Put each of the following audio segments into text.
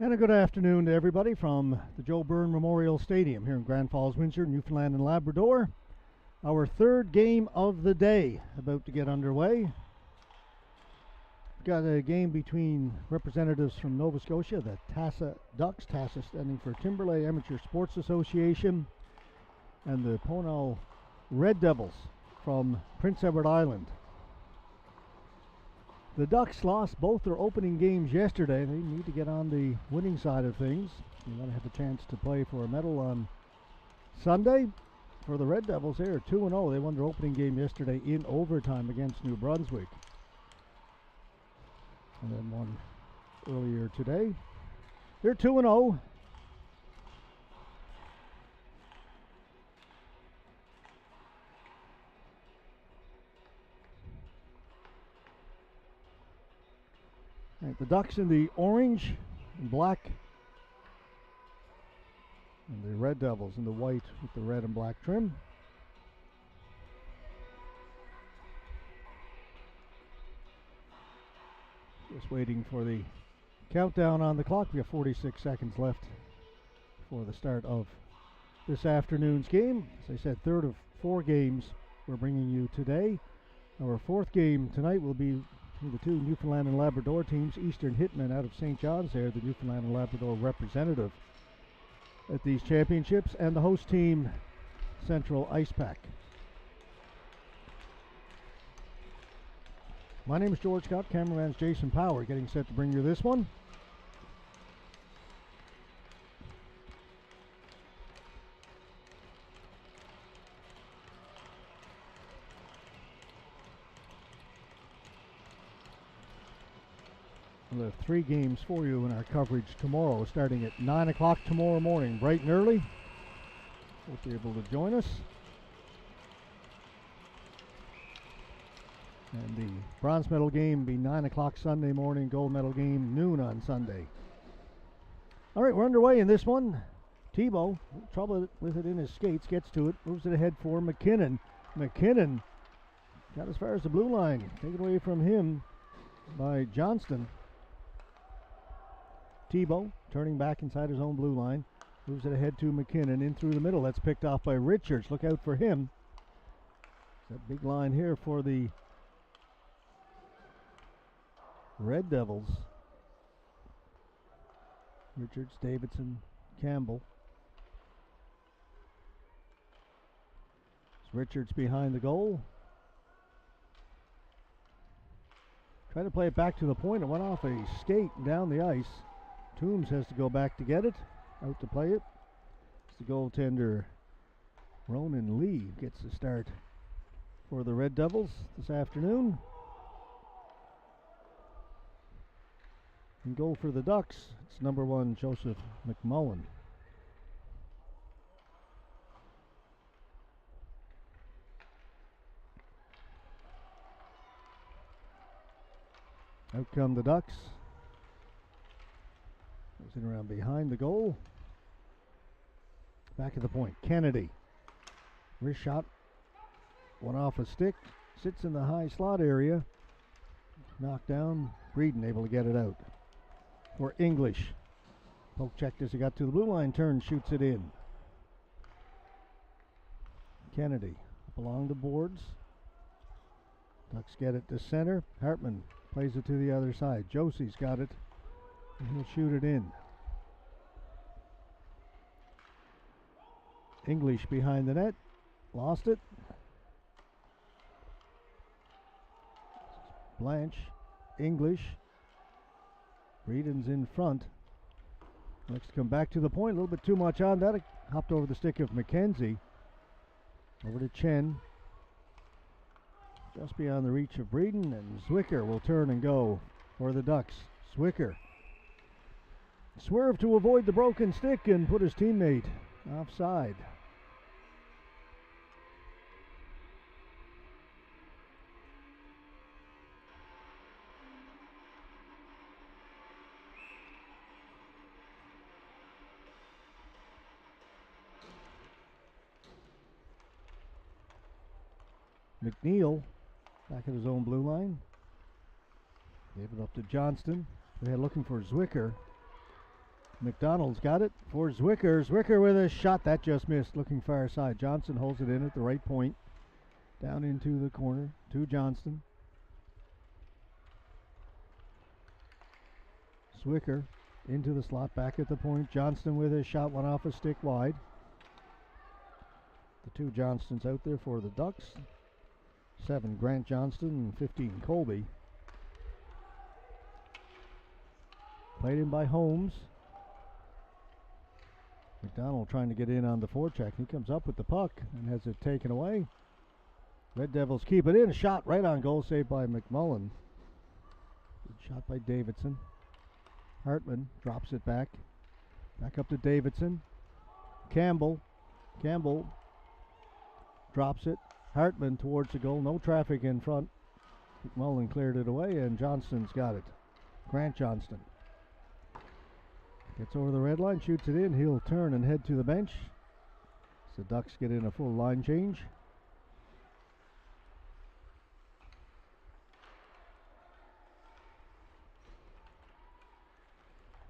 And a good afternoon to everybody from the Joe Byrne Memorial Stadium here in Grand Falls, Windsor, Newfoundland and Labrador. Our third game of the day about to get underway. We've got a game between representatives from Nova Scotia, the TASA Ducks, TASA standing for Timberlake Amateur Sports Association, and the Pownal Red Devils from Prince Edward Island. The Ducks lost both their opening games yesterday. They need to get on the winning side of things. They want to have a chance to play for a medal on Sunday. For the Red Devils, they are 2-0. They won their opening game yesterday in overtime against New Brunswick. And then one earlier today. They're 2-0. Right, the Ducks in the orange and black, and the Red Devils in the white with the red and black trim. Just waiting for the countdown on the clock. We have 46 seconds left for the start of this afternoon's game. As I said, third of four games we're bringing you today. Our fourth game tonight will be the two Newfoundland and Labrador teams. Eastern Hitmen out of St. John's there, the Newfoundland and Labrador representative at these championships, and the host team, Central Ice Pack. My name is George Scott, cameraman's Jason Power, getting set to bring you this one. We'll have three games for you in our coverage tomorrow, starting at 9 o'clock tomorrow morning, bright and early. Hope you're able to join us. And the bronze medal game will be 9 o'clock Sunday morning, gold medal game noon on Sunday. All right, we're underway in this one. Tebow, trouble with it in his skates, gets to it, moves it ahead for McKinnon. McKinnon got as far as the blue line, taken away from him by Johnston. Tebow turning back inside his own blue line, moves it ahead to McKinnon, in through the middle. That's picked off by Richards. Look out for him. That big line here for the Red Devils. Richards, Davidson, Campbell. It's Richards behind the goal. Tried to play it back to the point. It went off a skate down the ice. Toombs has to go back to get it. Out to play it. It's the goaltender, Ronan Lee, gets the start for the Red Devils this afternoon. In goal for the Ducks, it's number 1, Joseph McMullen. Out come the Ducks. Goes in around behind the goal. Back at the point, Kennedy. Wrist shot. One off a stick. Sits in the high slot area. Knocked down. Breeden able to get it out. For English. Poke checked as he got to the blue line. Turns, shoots it in. Kennedy up along the boards. Ducks get it to center. Hartman plays it to the other side. Josie's got it. And he'll shoot it in. English behind the net. Lost it. Blanche. English. Breeden's in front. Looks to come back to the point. A little bit too much on that. It hopped over the stick of McKenzie. Over to Chen. Just beyond the reach of Breeden, and Zwicker will turn and go for the Ducks. Zwicker swerved to avoid the broken stick and put his teammate offside. McNeil back at his own blue line. Gave it up to Johnston. They're looking for Zwicker. McDonald's got it for Zwicker. Zwicker with a shot that just missed, looking far side. Johnson holds it in at the right point. Down into the corner to Johnston. Zwicker into the slot, back at the point. Johnston with a shot, one off a stick wide. The two Johnstons out there for the Ducks. 7 Grant Johnston and 15 Colby. Played in by Holmes. McDonald trying to get in on the forecheck. He comes up with the puck and has it taken away. Red Devils keep it in. A shot right on goal, saved by McMullen. Good shot by Davidson. Hartman drops it back. Back up to Davidson. Campbell drops it. Hartman towards the goal. No traffic in front. McMullen cleared it away, and Johnston's got it. Grant Johnston gets over the red line, shoots it in. He'll turn and head to the bench. So the Ducks get in a full line change.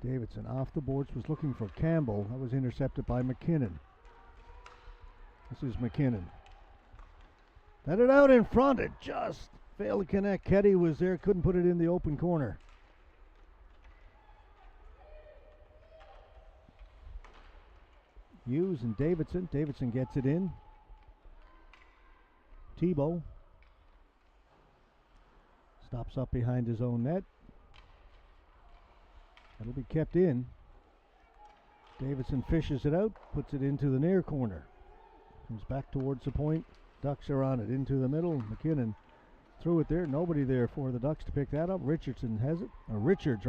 Davidson off the boards, was looking for Campbell. That was intercepted by McKinnon. This is McKinnon. Let it out in front. It just failed to connect. Ketty was there, couldn't put it in the open corner. Hughes and Davidson. Davidson gets it in. Tebow stops up behind his own net. That'll be kept in. Davidson fishes it out, puts it into the near corner. Comes back towards the point. Ducks are on it, into the middle. McKinnon threw it there. Nobody there for the Ducks to pick that up. Richardson has it. Richards.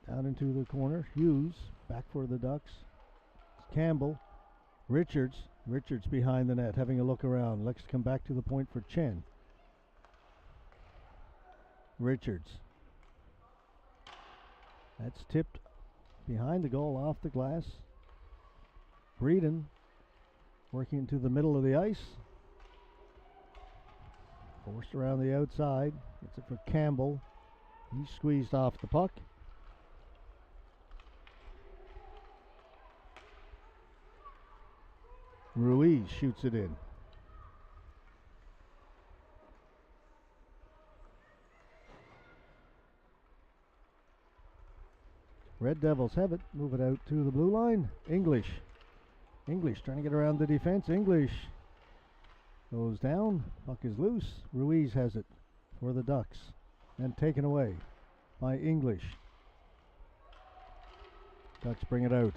Down into the corner. Hughes back for the Ducks. Campbell. Richards behind the net, having a look around. Looks to come back to the point for Chen. Richards. That's tipped behind the goal, off the glass. Breeden working into the middle of the ice. Forced around the outside. Gets it for Campbell. He squeezed off the puck. Ruiz shoots it in. Red Devils have it. Move it out to the blue line. English trying to get around the defense. English goes down. Puck is loose. Ruiz has it for the Ducks. And taken away by English. Ducks bring it out.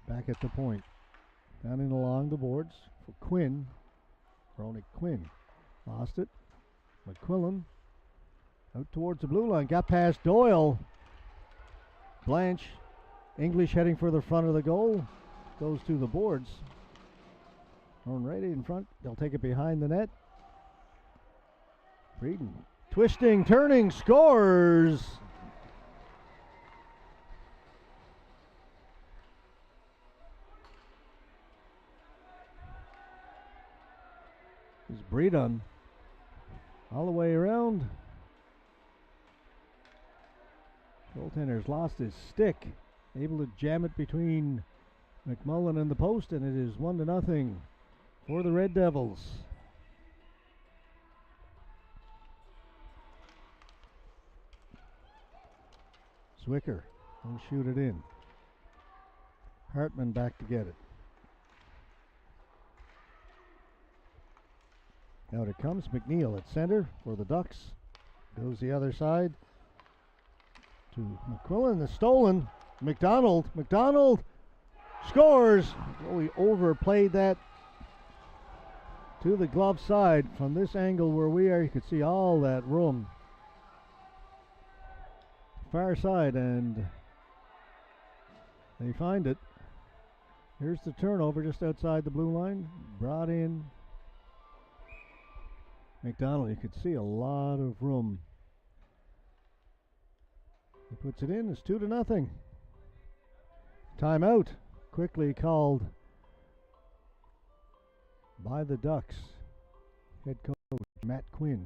Back at the point. Down and along the boards for Quinn. Veronic Quinn lost it. McQuillan out towards the blue line. Got past Doyle. Blanche. English heading for the front of the goal. Goes to the boards. Thrown right in front. They'll take it behind the net. Breeden twisting, turning, scores. Breeden all the way around. Goaltender's lost his stick. Able to jam it between McMullen and the post, and it is 1-0 for the Red Devils. Zwicker will shoot it in. Hartman back to get it. Out it comes. McNeil at center for the Ducks. Goes the other side to McQuillan. The stolen. McDonald scores. Oh, he overplayed that to the glove side. From this angle where we are, you could see all that room. Far side, and they find it. Here's the turnover just outside the blue line. Brought in McDonald. You could see a lot of room. He puts it in. It's 2-0. Timeout quickly called by the Ducks. Head coach Matt Quinn.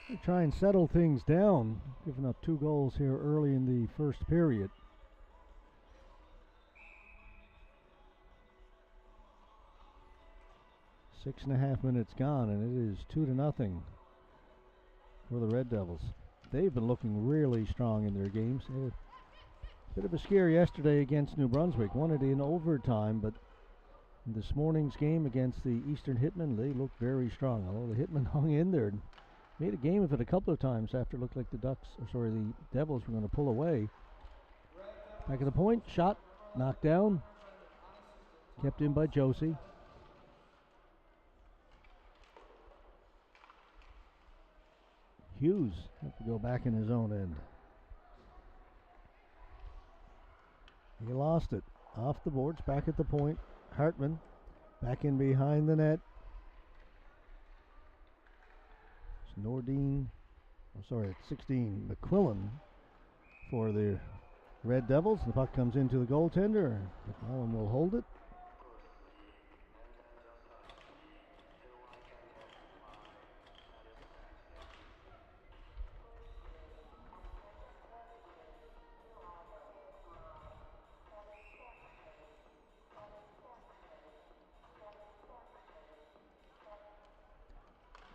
They try and settle things down, giving up 2 goals here early in the first period. Six and a half minutes gone, and it is 2-0 for the Red Devils. They've been looking really strong in their games. They had a bit of a scare yesterday against New Brunswick. Won it in overtime, but in this morning's game against the Eastern Hitmen, they looked very strong. Although the Hitmen hung in there and made a game of it a couple of times after it looked like the Devils were going to pull away. Back at the point, shot, knocked down, kept in by Josie. Hughes had to go back in his own end. He lost it. Off the boards, back at the point. Hartman back in behind the net. It's Nordine, it's 16, McQuillan for the Red Devils. The puck comes into the goaltender. McMullen will hold it.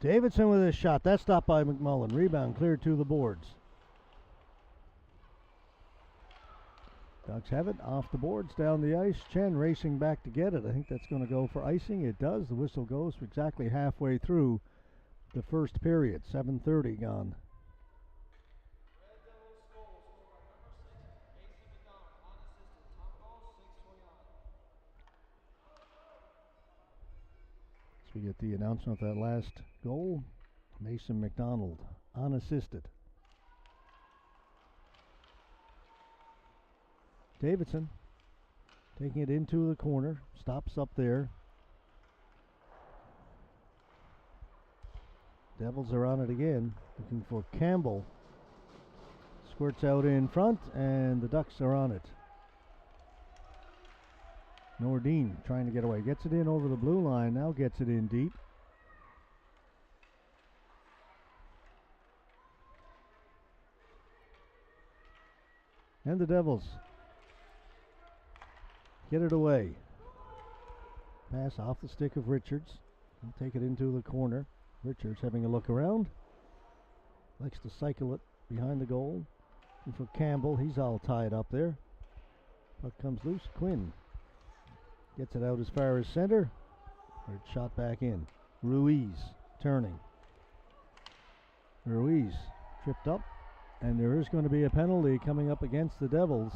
Davidson with a shot. That's stopped by McMullen. Rebound cleared to the boards. Ducks have it off the boards, down the ice. Chen racing back to get it. I think that's going to go for icing. It does. The whistle goes exactly halfway through the first period. 7:30 gone. So we get the announcement of that last goal. Mason McDonald unassisted. Davidson taking it into the corner. Stops up there. Devils are on it again. Looking for Campbell. Squirts out in front, and the Ducks are on it. Nordine trying to get away. Gets it in over the blue line. Now gets it in deep. And the Devils get it away. Pass off the stick of Richards. He'll take it into the corner. Richards having a look around. Likes to cycle it behind the goal. And for Campbell, he's all tied up there. Puck comes loose. Quinn gets it out as far as center. Third shot back in. Ruiz turning. Ruiz tripped up. And there is going to be a penalty coming up against the Devils.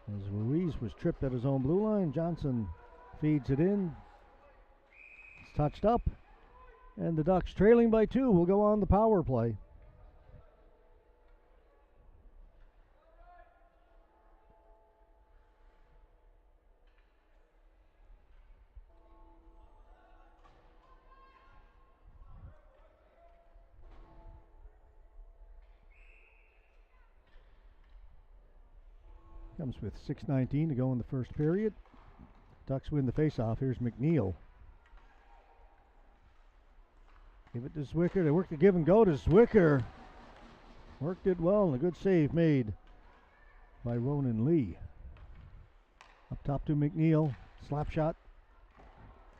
As Ruiz was tripped at his own blue line, Johnson feeds it in. It's touched up. And the Ducks, trailing by 2, will go on the power play. Comes with 6:19 to go in the first period. Ducks win the faceoff. Here's McNeil. Give it to Zwicker. They work the give and go to Zwicker. Worked it well, and a good save made by Ronan Lee. Up top to McNeil. Slap shot.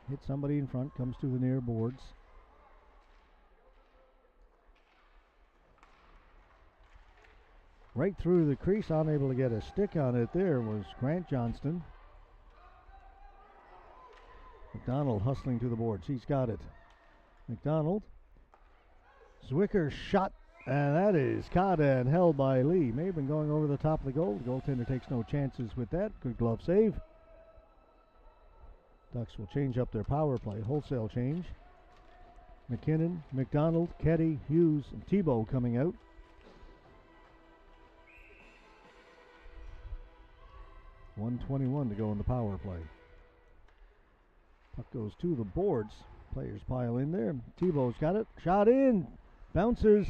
Hit somebody in front. Comes to the near boards. Right through the crease, unable to get a stick on it there was Grant Johnston. McDonald hustling to the boards. He's got it. McDonald. Zwicker shot, and that is caught and held by Lee. May have been going over the top of the goal. The goaltender takes no chances with that. Good glove save. Ducks will change up their power play. Wholesale change. McKinnon, McDonald, Ketty, Hughes, and Tebow coming out. .121 to go in the power play. Puck goes to the boards. Players pile in there. Tebow's got it. Shot in. Bounces.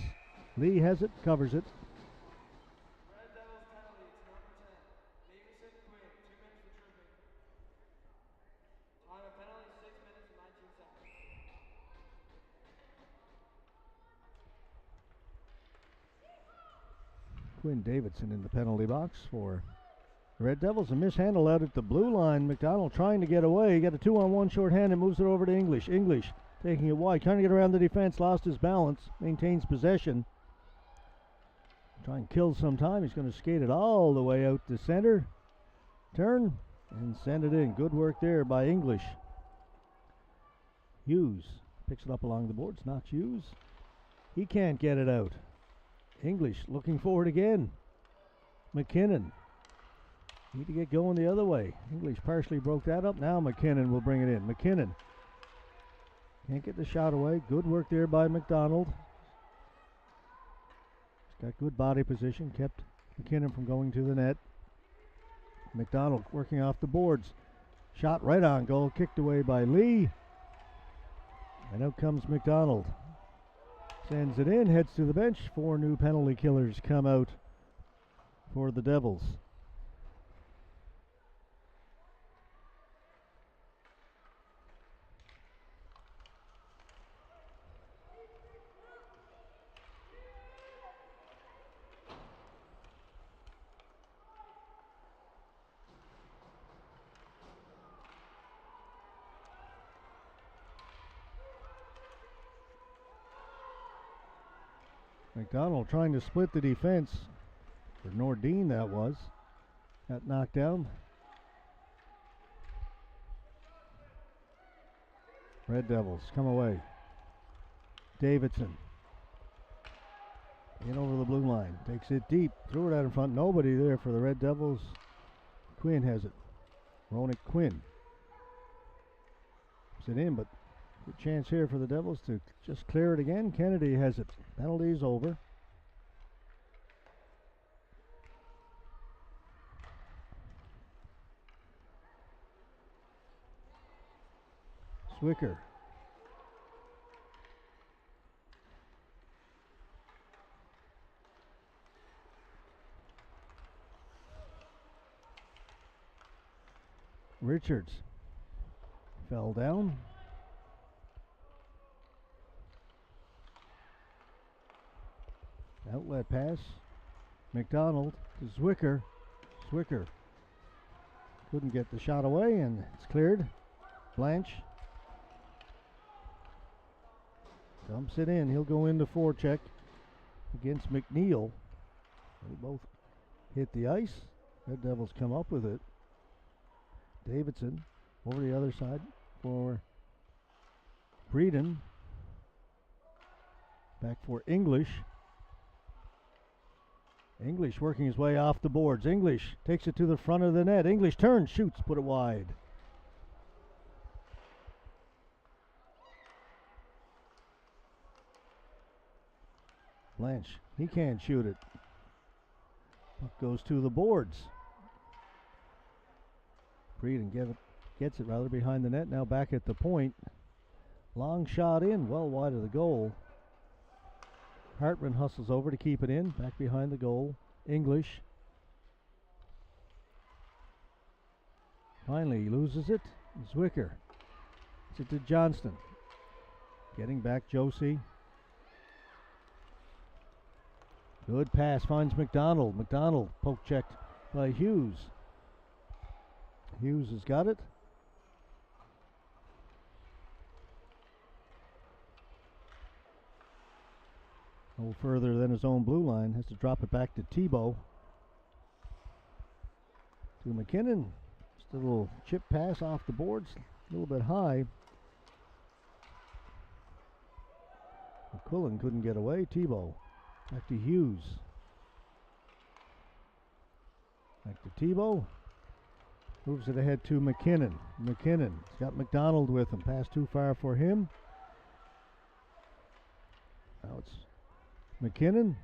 Lee has it. Covers it. Red Devils penalty to number 10. Davison Quinn, 2 minutes for tripping. Time of penalty, 6 minutes and 19 seconds. Quinn Davidson in the penalty box for the Red Devils. A mishandle out at the blue line. McDonald trying to get away. He got a 2-on-1 shorthand and moves it over to English. English taking it wide, trying to get around the defense. Lost his balance. Maintains possession. Try and kill some time. He's going to skate it all the way out to center. Turn and send it in. Good work there by English. Hughes picks it up along the boards. Not Hughes. He can't get it out. English looking forward again. McKinnon. Need to get going the other way. English partially broke that up. Now McKinnon will bring it in. McKinnon can't get the shot away. Good work there by McDonald. He's got good body position. Kept McKinnon from going to the net. McDonald working off the boards. Shot right on goal. Kicked away by Lee. And out comes McDonald. Sends it in. Heads to the bench. 4 new penalty killers come out for the Devils. McDonald trying to split the defense. For Nordine that was. Got knocked down. Red Devils come away. Davidson. In over the blue line. Takes it deep. Threw it out in front. Nobody there for the Red Devils. Quinn has it. Ronick Quinn. Puts it in, but good chance here for the Devils to just clear it again. Kennedy has it. Penalty's over. Swicker. Richards fell down. Outlet pass. McDonald to Zwicker. Zwicker couldn't get the shot away, and it's cleared. Blanche dumps it in. He'll go into forecheck against McNeil. They both hit the ice. Red Devils come up with it. Davidson over the other side for Breeden. Back for English. English working his way off the boards. English takes it to the front of the net. English turns, shoots, put it wide. Blanche, he can't shoot it. Puck goes to the boards. Breeden gets it rather behind the net. Now back at the point. Long shot in, well wide of the goal. Hartman hustles over to keep it in. Back behind the goal. English. Finally, he loses it. Zwicker. It's it to Johnston. Getting back Josie. Good pass. Finds McDonald. McDonald poke checked by Hughes. Hughes has got it. No further than his own blue line. Has to drop it back to Tebow. To McKinnon. Just a little chip pass off the boards. A little bit high. McQuillan couldn't get away. Tebow. Back to Hughes. Back to Tebow. Moves it ahead to McKinnon. McKinnon's got McDonald with him. Pass too far for him. Now it's McKinnon.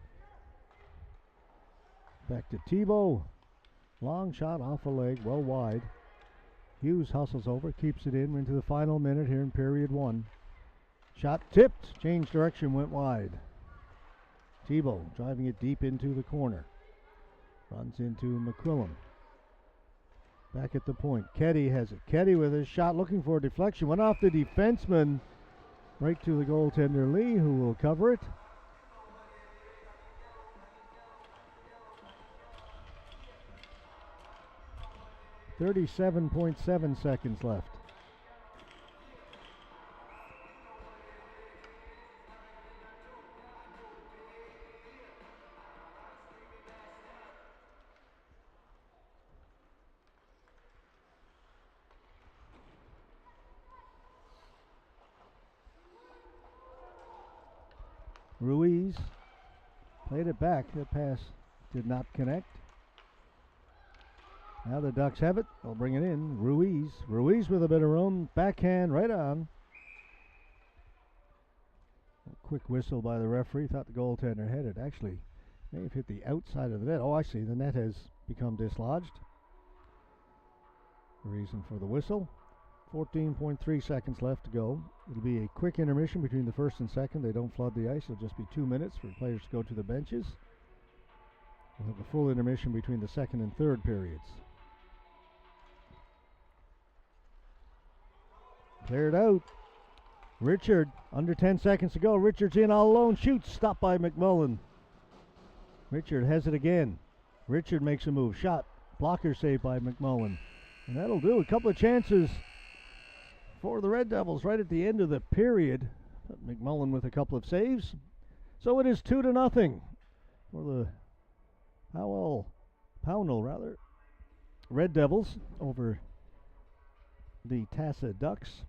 Back to Tebow. Long shot off a leg, well wide. Hughes hustles over, keeps it in. We're into the final minute here in period 1. Shot tipped, changed direction, went wide. Tebow driving it deep into the corner. Runs into McQuillan. Back at the point. Keddy has it. Keddy with his shot looking for a deflection. Went off the defenseman. Right to the goaltender Lee, who will cover it. .7 seconds left. Ruiz played it back. That pass did not connect. Now the Ducks have it. They'll bring it in. Ruiz. Ruiz with a bit of room. Backhand right on. A quick whistle by the referee. Thought the goaltender had it. Actually, may have hit the outside of the net. Oh, I see. The net has become dislodged. The reason for the whistle. 14.3 seconds left to go. It'll be a quick intermission between the first and second. They don't flood the ice. It'll just be 2 minutes for players to go to the benches. We'll have a full intermission between the second and third periods. Cleared out. Richard, under 10 seconds to go. Richard's in all alone. Shoots. Stopped by McMullen. Richard has it again. Richard makes a move. Shot. Blocker saved by McMullen. And that'll do. A couple of chances for the Red Devils right at the end of the period. McMullen with a couple of saves. So it is 2-0 for the Pownal Red Devils over the TASA Ducks.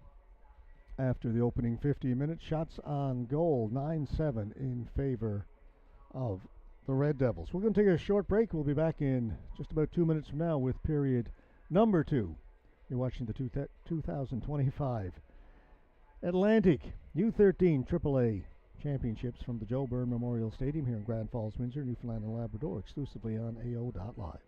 After the opening 15 minutes, shots on goal 9-7 in favor of the Red Devils. We're going to take a short break. We'll be back in just about 2 minutes from now with period number 2. You're watching the 2025 Atlantic U13 AAA Championships from the Joe Byrne Memorial Stadium here in Grand Falls, Windsor, Newfoundland and Labrador, exclusively on AO.live.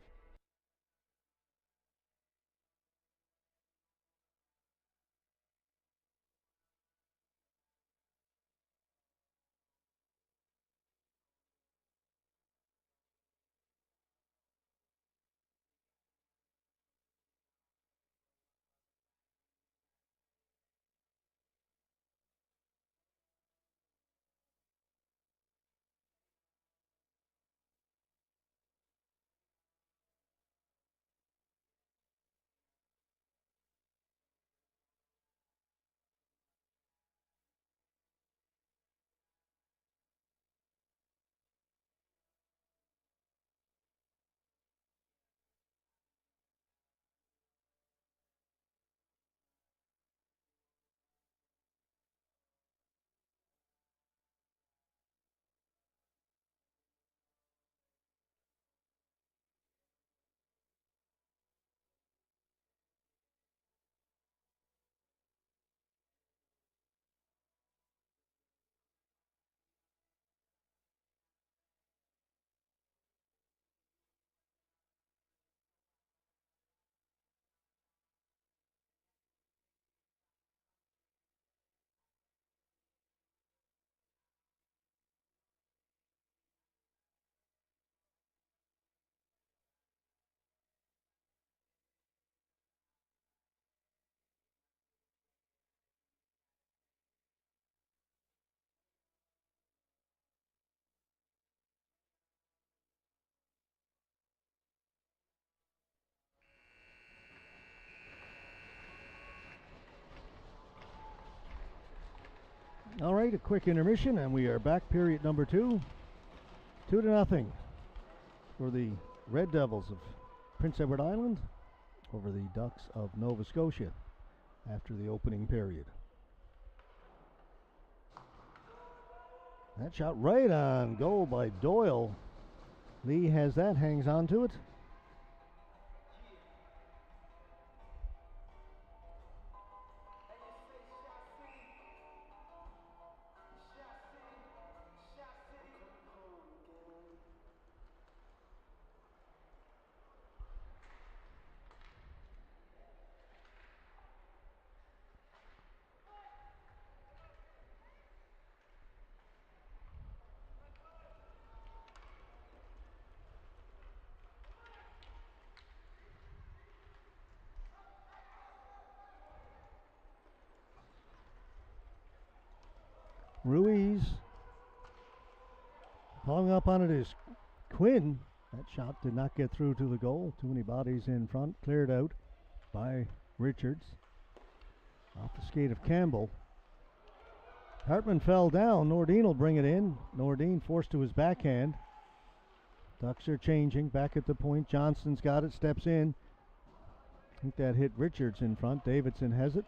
All right, a quick intermission, and we are back. Period number 2. 2-0 for the Red Devils of Prince Edward Island over the Ducks of Nova Scotia after the opening period. That shot right on goal by Doyle. Lee has that, hangs on to it. Ruiz. Following up on it is Quinn. That shot did not get through to the goal. Too many bodies in front. Cleared out by Richards. Off the skate of Campbell. Hartman fell down. Nordin will bring it in. Nordin forced to his backhand. Ducks are changing. Back at the point. Johnson's got it. Steps in. I think that hit Richards in front. Davidson has it.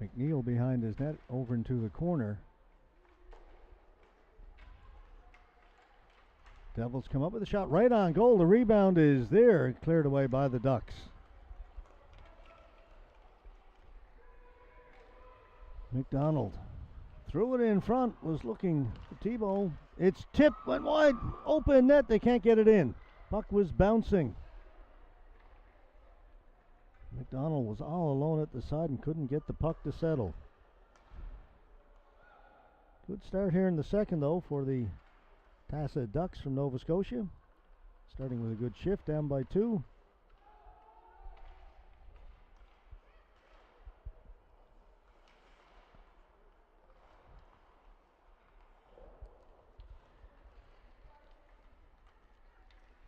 McNeil behind his net over into the corner. Devils come up with a shot right on goal. The rebound is there, cleared away by the Ducks. McDonald threw it in front, was looking for Tebow. It's tipped, went wide, open net, they can't get it in. Puck was bouncing. McDonald was all alone at the side and couldn't get the puck to settle. Good start here in the second, though, for the TASA Ducks from Nova Scotia. Starting with a good shift, down by 2.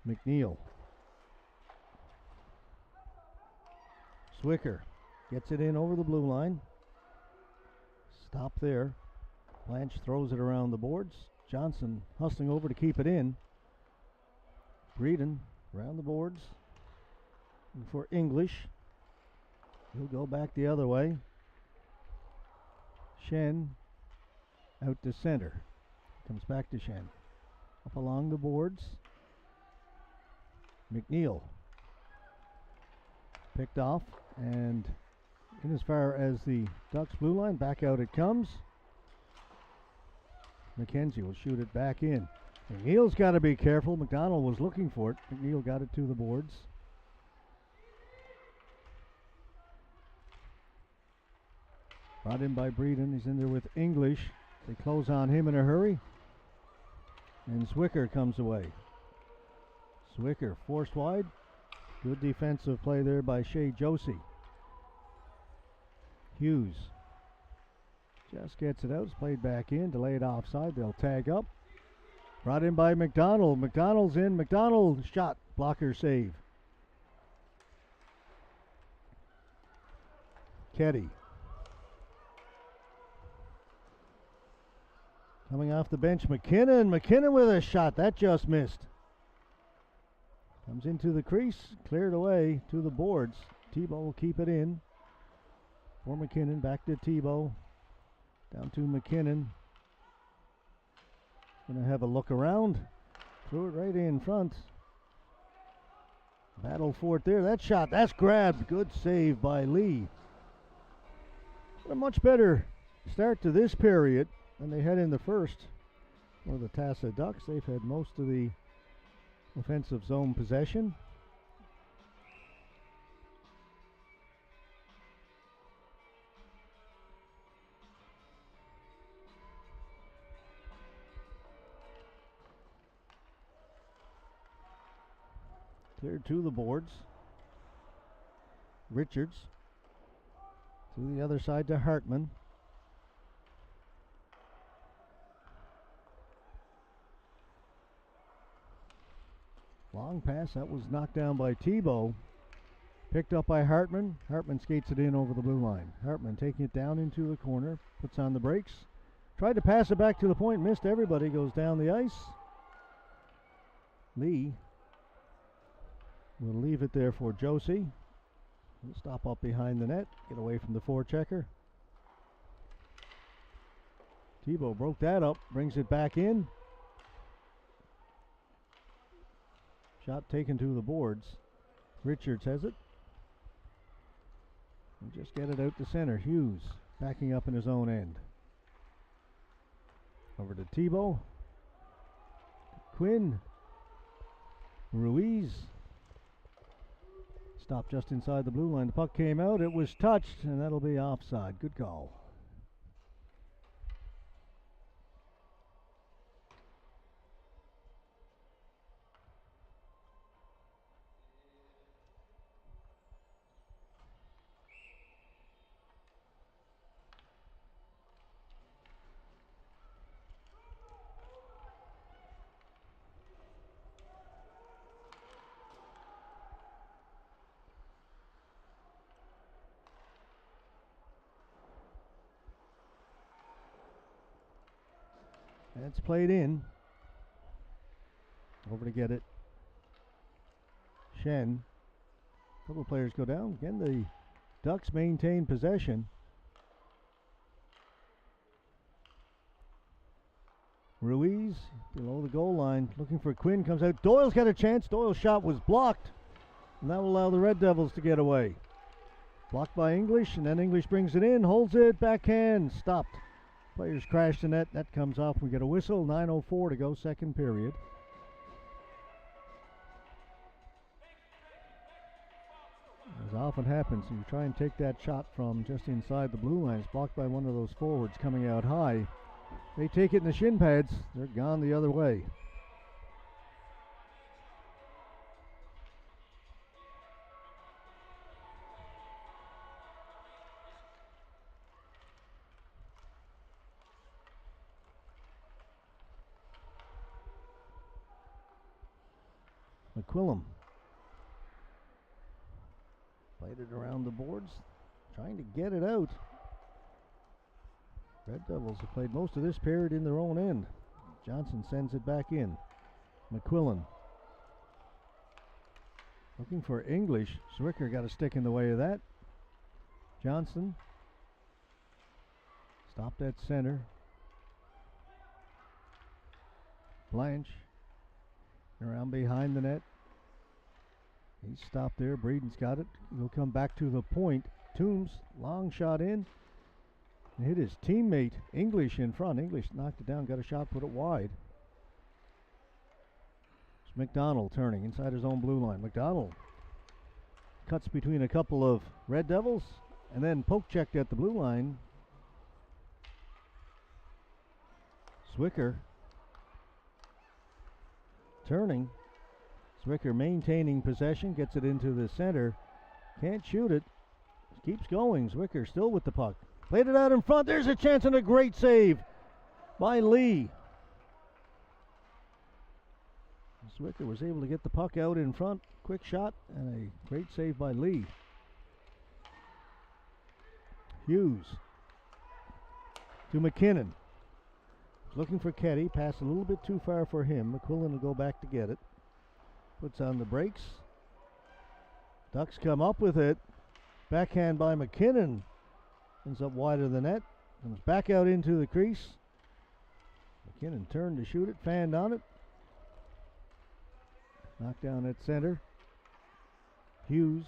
McNeil. Zwicker gets it in over the blue line. Stop there. Blanche throws it around the boards. Johnson hustling over to keep it in. Breeden around the boards. And for English. He'll go back the other way. Shen out to center. Comes back to Shen. Up along the boards. McNeil picked off and in as far as the Ducks blue line. Back out it comes. McKenzie will shoot it back in. McNeil's got to be careful. McDonald was looking for it. McNeil got it to the boards. Brought in by Breeden. He's in there with English. They close on him in a hurry. And Zwicker comes away. Zwicker forced wide. Good defensive play there by Shea Josie. Hughes just gets it out. It's played back in. Delayed offside. They'll tag up. Brought in by McDonald. McDonald's in. McDonald shot. Blocker save. Keddy. Coming off the bench, McKinnon. McKinnon with a shot. That just missed. Comes into the crease. Cleared away to the boards. Tebow will keep it in. For McKinnon. Back to Tebow. Down to McKinnon. Going to have a look around. Threw it right in front. Battle for it there. That shot. That's grabbed. Good save by Lee. A much better start to this period than they had in the first. For the TASA Ducks, they've had most of the offensive zone possession. Cleared to the boards. Richards to the other side to Hartman. Long pass, that was knocked down by Tebow. Picked up by Hartman. Hartman skates it in over the blue line. Hartman taking it down into the corner, puts on the brakes. Tried to pass it back to the point, missed everybody, goes down the ice. Lee will leave it there for Josie. He'll stop up behind the net, get away from the forechecker. Tebow broke that up, brings it back in. Shot taken to the boards. Richards has it. And just get it out to center. Hughes backing up in his own end. Over to Tebow. Quinn. Ruiz. Stopped just inside the blue line. The puck came out. It was touched, and that'll be offside. Good call. That's played in. Over to get it. Shen. A couple players go down. Again, the Ducks maintain possession. Ruiz below the goal line, looking for Quinn, comes out. Doyle's got a chance. Doyle's shot was blocked, and that will allow the Red Devils to get away. Blocked by English, and then English brings it in, holds it, backhand, stopped. Players crash the net. That comes off. We get a whistle. 9:04 to go, second period. As often happens, you try and take that shot from just inside the blue line. It's blocked by one of those forwards coming out high. They take it in the shin pads. They're gone the other way. McQuillan played it around the boards, trying to get it out. Red Devils have played most of this period in their own end. Johnson sends it back in. McQuillan looking for English. Zwicker got a stick in the way of that. Johnson stopped at center. Blanche around behind the net. He's stopped there. Breeden's got it. He'll come back to the point. Toombs, long shot in. And hit his teammate English in front. English knocked it down, got a shot, put it wide. It's McDonald turning inside his own blue line. McDonald cuts between a couple of Red Devils and then poke checked at the blue line. Zwicker turning. Zwicker maintaining possession, gets it into the center. Can't shoot it. Keeps going. Zwicker still with the puck. Played it out in front. There's a chance and a great save by Lee. Zwicker was able to get the puck out in front. Quick shot and a great save by Lee. Hughes to McKinnon. Looking for Ketty. Pass a little bit too far for him. McQuillan will go back to get it. Puts on the brakes. Ducks come up with it. Backhand by McKinnon. Ends up wide of the net. Comes back out into the crease. McKinnon turned to shoot it. Fanned on it. Knocked down at center. Hughes.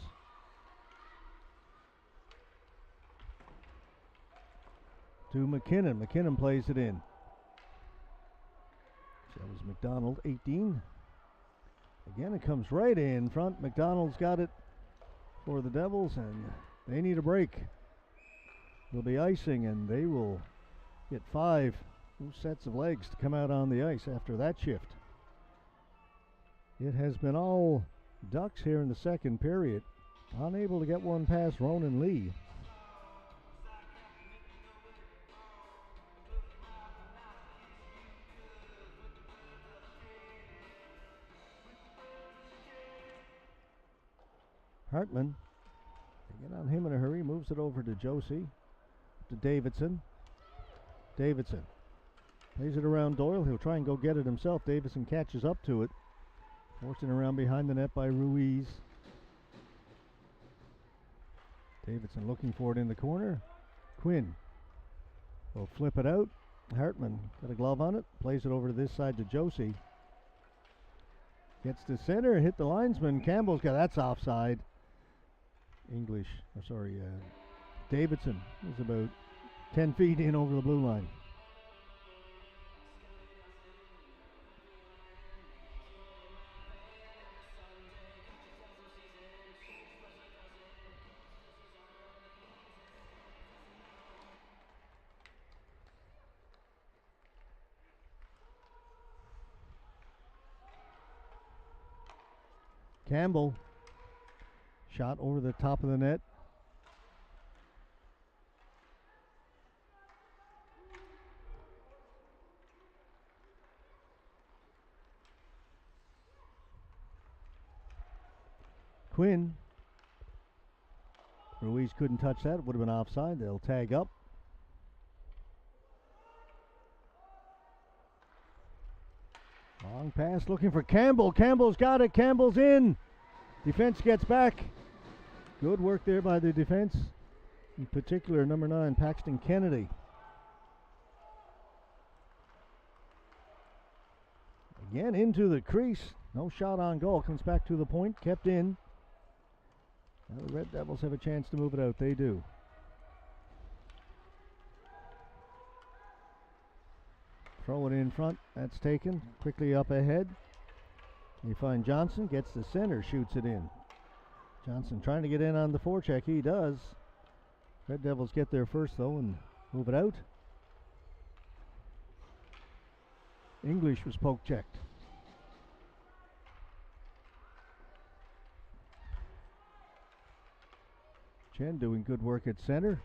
To McKinnon. McKinnon plays it in. That was McDonald, 18. Again, it comes right in front. McDonald's got it for the Devils, and they need a break. There'll be icing, and they will get 5 sets of legs to come out on the ice after that shift. It has been all Ducks here in the second period. Unable to get one past Ronan Lee. Hartman, they get on him in a hurry, moves it over to Josie, to Davidson. Davidson plays it around Doyle. He'll try and go get it himself. Davidson catches up to it. Forcing around behind the net by Ruiz. Davidson looking for it in the corner. Quinn will flip it out. Hartman got a glove on it. Plays it over to this side to Josie. Gets to center, hit the linesman. Campbell's got that's offside. Davidson is about 10 feet in over the blue line. Campbell, shot over the top of the net. Quinn. Ruiz couldn't touch that. It would have been offside. They'll tag up. Long pass looking for Campbell. Campbell's got it. Campbell's in. Defense gets back. Good work there by the defense. In particular, number 9, Paxton Kennedy. Again into the crease. No shot on goal. Comes back to the point. Kept in. Now the Red Devils have a chance to move it out. They do. Throw it in front. That's taken. Quickly up ahead. You find Johnson. Gets the center. Shoots it in. Johnson trying to get in on the forecheck. He does. Red Devils get there first, though, and move it out. English was poke checked. Chen doing good work at center.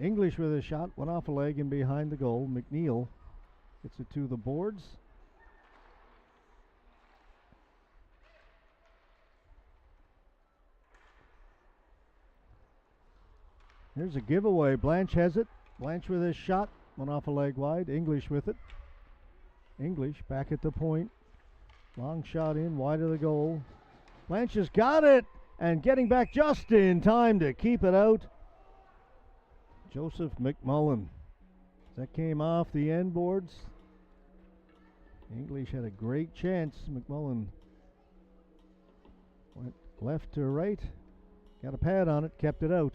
English with a shot, went off a leg and behind the goal. McNeil gets it to the boards. Here's a giveaway. Blanche has it. Blanche with a shot, went off a leg wide. English with it. English back at the point. Long shot in, wide of the goal. Blanche has got it, and getting back just in time to keep it out. Joseph McMullen. That came off the end boards. English had a great chance. McMullen went left to right. Got a pad on it, kept it out.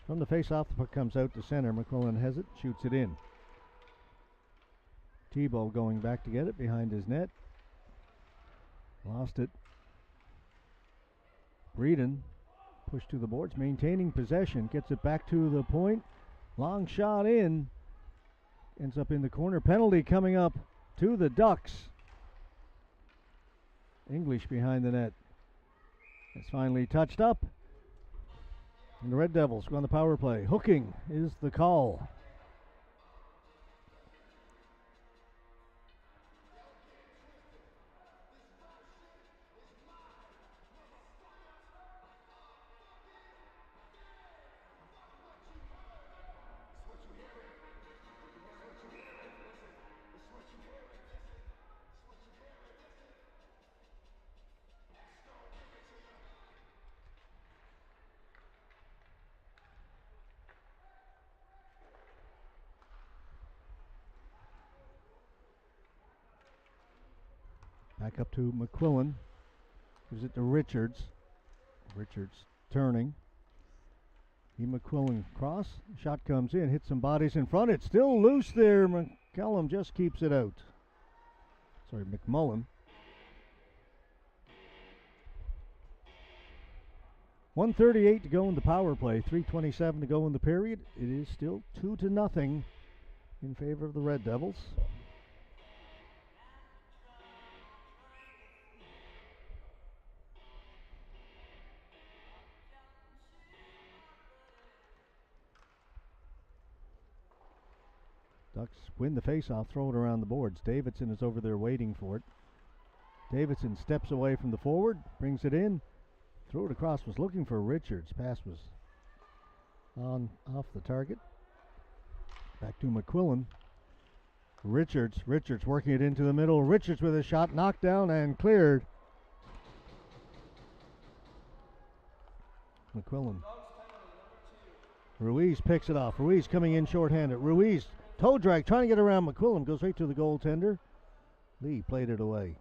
From the face-off, the puck comes out to center. McMullen has it, shoots it in. Tebow going back to get it behind his net. Lost it. Breeden pushed to the boards, maintaining possession. Gets it back to the point. Long shot in. Ends up in the corner. Penalty coming up to the Ducks. English behind the net. It's finally touched up. And the Red Devils go on the power play. Hooking is the call. Back up to McQuillan. Gives it to Richards. Richards turning. McQuillan cross. Shot comes in. Hits some bodies in front. It's still loose there. McCallum just keeps it out. Sorry, McMullen. 1:38 to go in the power play. 3:27 to go in the period. It is still 2-0 in favor of the Red Devils. Ducks win the faceoff, throw it around the boards. Davidson is over there waiting for it. Davidson steps away from the forward, brings it in, threw it across, was looking for Richards. Pass was off the target. Back to McQuillan. Richards working it into the middle. Richards with a shot, knocked down and cleared. McQuillan. Ruiz picks it off. Ruiz coming in shorthanded. Ruiz toe drag, trying to get around McQuillan, goes right to the goaltender. Lee played it away.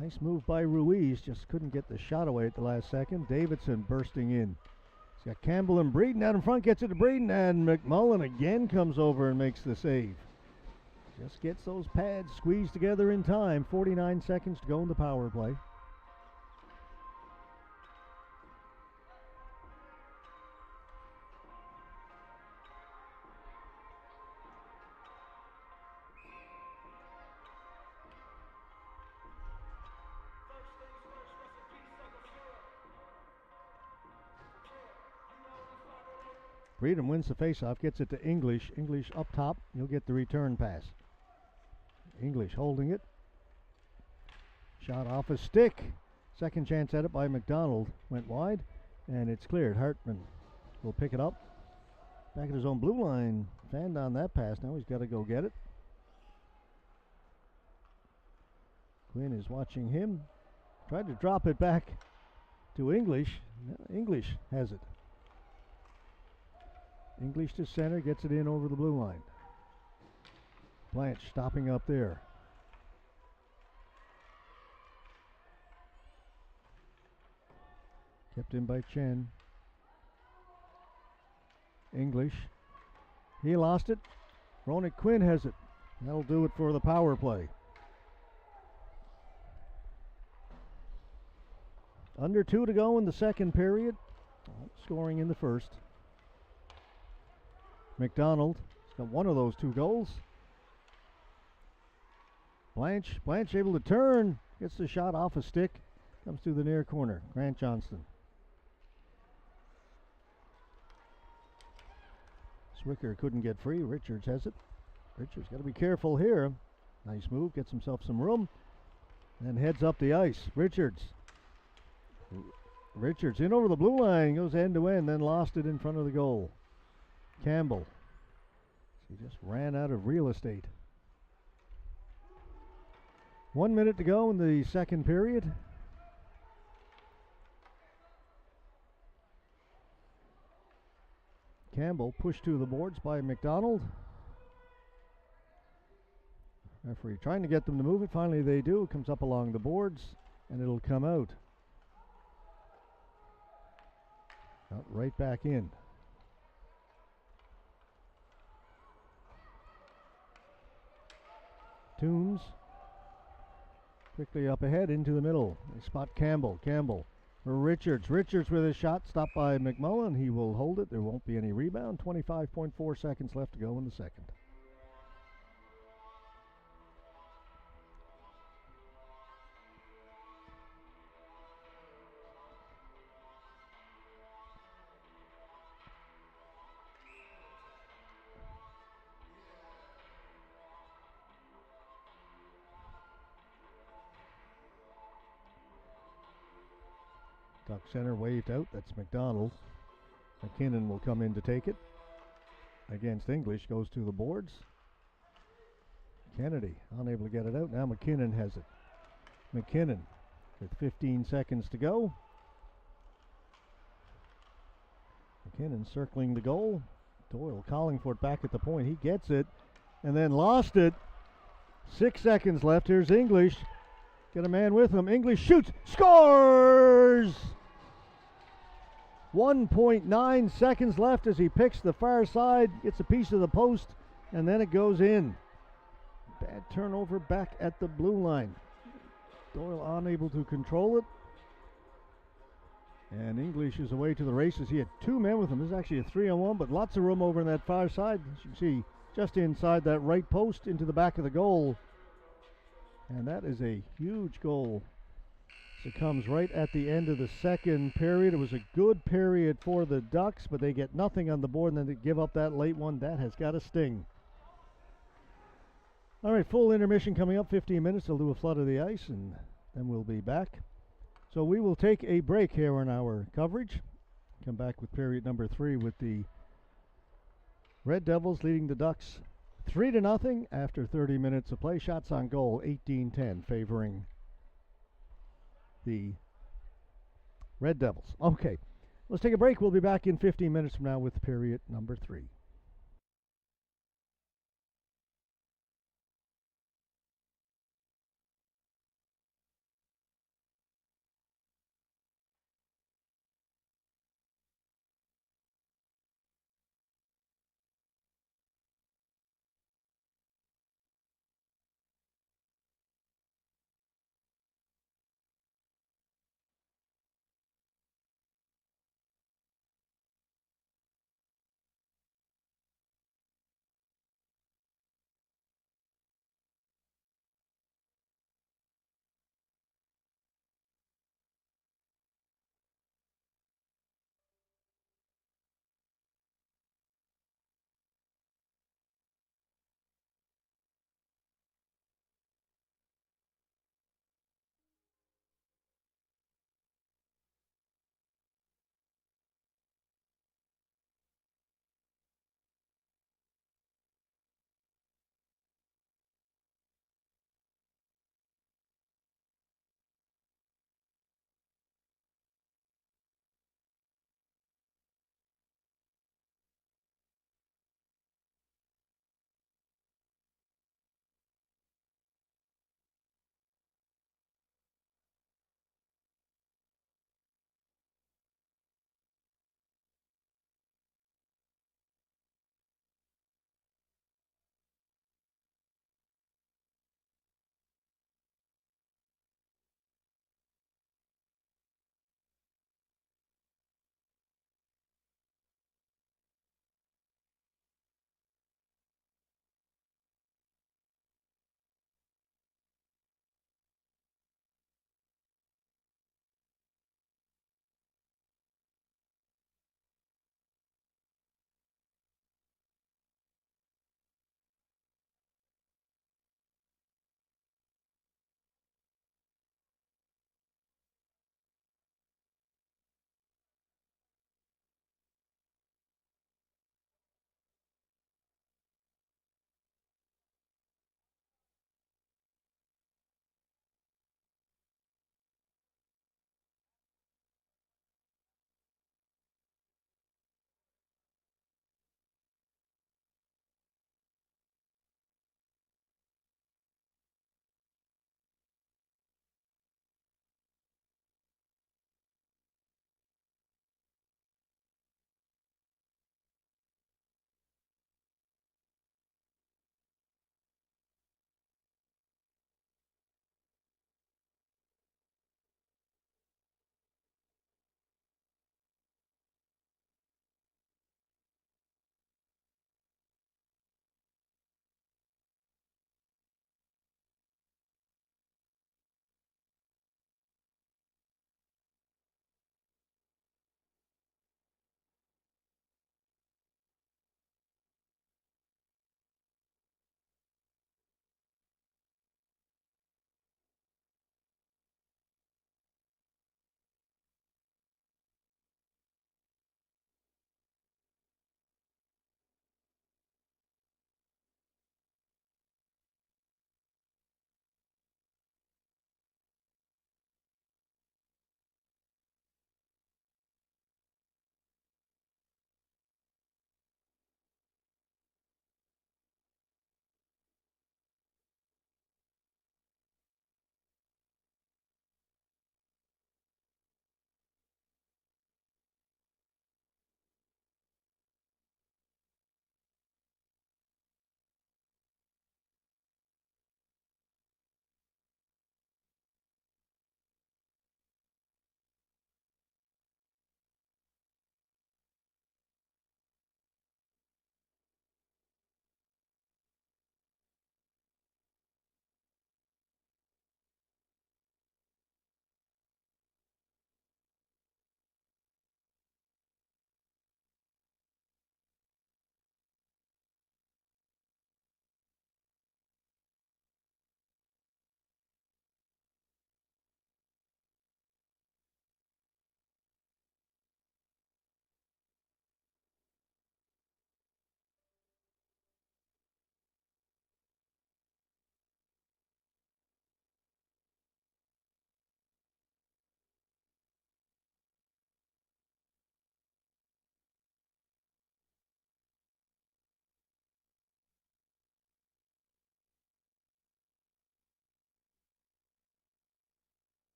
Nice move by Ruiz, just couldn't get the shot away at the last second. Davidson bursting in. He's got Campbell and Breeden out in front, gets it to Breeden, and McMullen again comes over and makes the save. Just gets those pads squeezed together in time. 49 seconds to go in the power play. Freedom wins the faceoff, gets it to English. English up top. He'll get the return pass. English holding it. Shot off a stick. Second chance at it by McDonald. Went wide, and it's cleared. Hartman will pick it up. Back at his own blue line. Fanned on that pass. Now he's got to go get it. Quinn is watching him. Tried to drop it back to English. English has it. English to center, gets it in over the blue line. Blanche stopping up there. Kept in by Chen. English. He lost it. Ronick Quinn has it. That'll do it for the power play. Under 2 to go in the second period. Scoring in the first. McDonald has got one of those 2 goals. Blanche able to turn. Gets the shot off a stick. Comes to the near corner. Grant Johnston. Swicker couldn't get free. Richards has it. Richards got to be careful here. Nice move. Gets himself some room. And heads up the ice. Richards in over the blue line. Goes end to end. Then lost it in front of the goal. Campbell. He just ran out of real estate. 1 minute to go in the second period. Campbell pushed to the boards by McDonald. Referee trying to get them to move it. Finally they do. It comes up along the boards and it'll come out. Right back in. Toombs quickly up ahead into the middle. They spot Campbell. Campbell for Richards. Richards with a shot stopped by McMullen. He will hold it. There won't be any rebound. 25.4 seconds left to go in the second. Duck center waved out. That's McDonald. McKinnon will come in to take it. Against English. Goes to the boards. Kennedy unable to get it out. Now McKinnon has it. McKinnon with 15 seconds to go. McKinnon circling the goal. Doyle calling for it back at the point. He gets it and then lost it. 6 seconds left. Here's English. Get a man with him. English shoots. Scores! 1.9 seconds left as he picks the far side. Gets a piece of the post. And then it goes in. Bad turnover back at the blue line. Doyle unable to control it. And English is away to the races. He had 2 men with him. This is actually a 3-on-1, but lots of room over on that far side. As you can see, just inside that right post into the back of the goal. And that is a huge goal. So it comes right at the end of the second period. It was a good period for the Ducks, but they get nothing on the board, and then they give up that late one. That has got to sting. All right, full intermission coming up, 15 minutes. They'll do a flood of the ice, and then we'll be back. So we will take a break here in our coverage. Come back with period number 3 with the Red Devils leading the Ducks 3-0 after 30 minutes of play. Shots on goal, 18-10, favoring the Red Devils. Okay, let's take a break. We'll be back in 15 minutes from now with period number 3.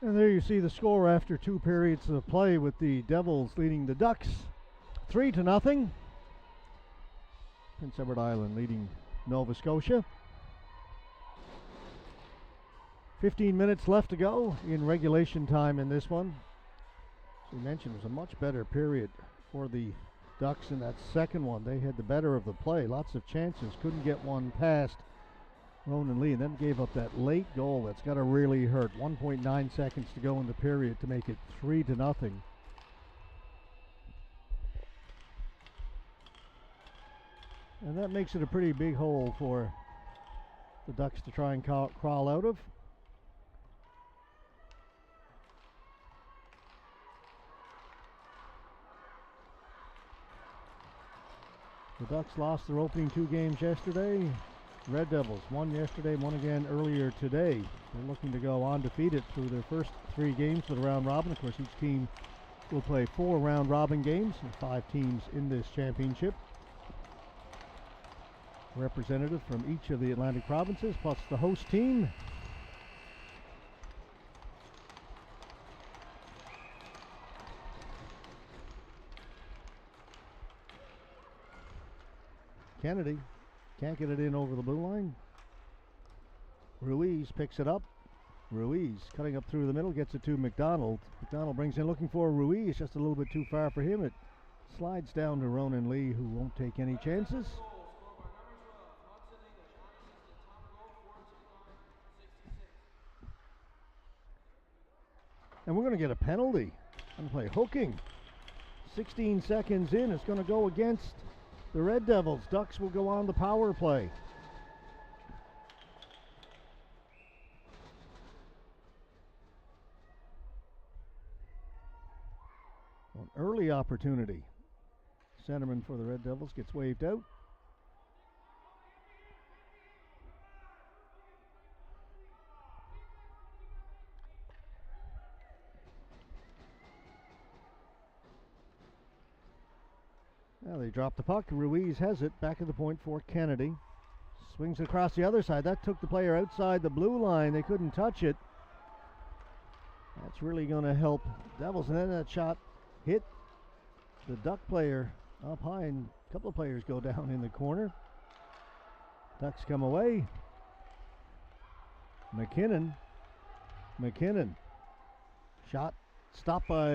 And there you see the score after 2 periods of play, with the Devils leading the Ducks 3-0. Prince Edward Island leading Nova Scotia. 15 minutes left to go in regulation time in this one. As we mentioned, it was a much better period for the Ducks in that second one. They had the better of the play, lots of chances, couldn't get one past Ronan Lee, and then gave up that late goal that's got to really hurt. 1.9 seconds to go in the period to make it 3-0. And that makes it a pretty big hole for the Ducks to try and crawl out of. The Ducks lost their opening 2 games yesterday. Red Devils won yesterday, won again earlier today. They're looking to go undefeated through their first 3 games for the round robin. Of course, each team will play 4 round robin games, and 5 teams in this championship. Representative from each of the Atlantic provinces, plus the host team. Kennedy can't get it in over the blue line. Ruiz picks it up. Ruiz cutting up through the middle, gets it to McDonald. McDonald brings in looking for Ruiz, just a little bit too far for him. It slides down to Ronan Lee, who won't take any chances. And we're going to get a penalty and play hooking. 16 seconds in, it's going to go against the Red Devils. Ducks will go on the power play. An early opportunity. Centerman for the Red Devils gets waved out. Now they drop the puck. Ruiz has it. Back of the point for Kennedy. Swings across the other side. That took the player outside the blue line. They couldn't touch it. That's really going to help Devils. And then that shot hit the Duck player up high, and a couple of players go down in the corner. Ducks come away. McKinnon. Shot stopped by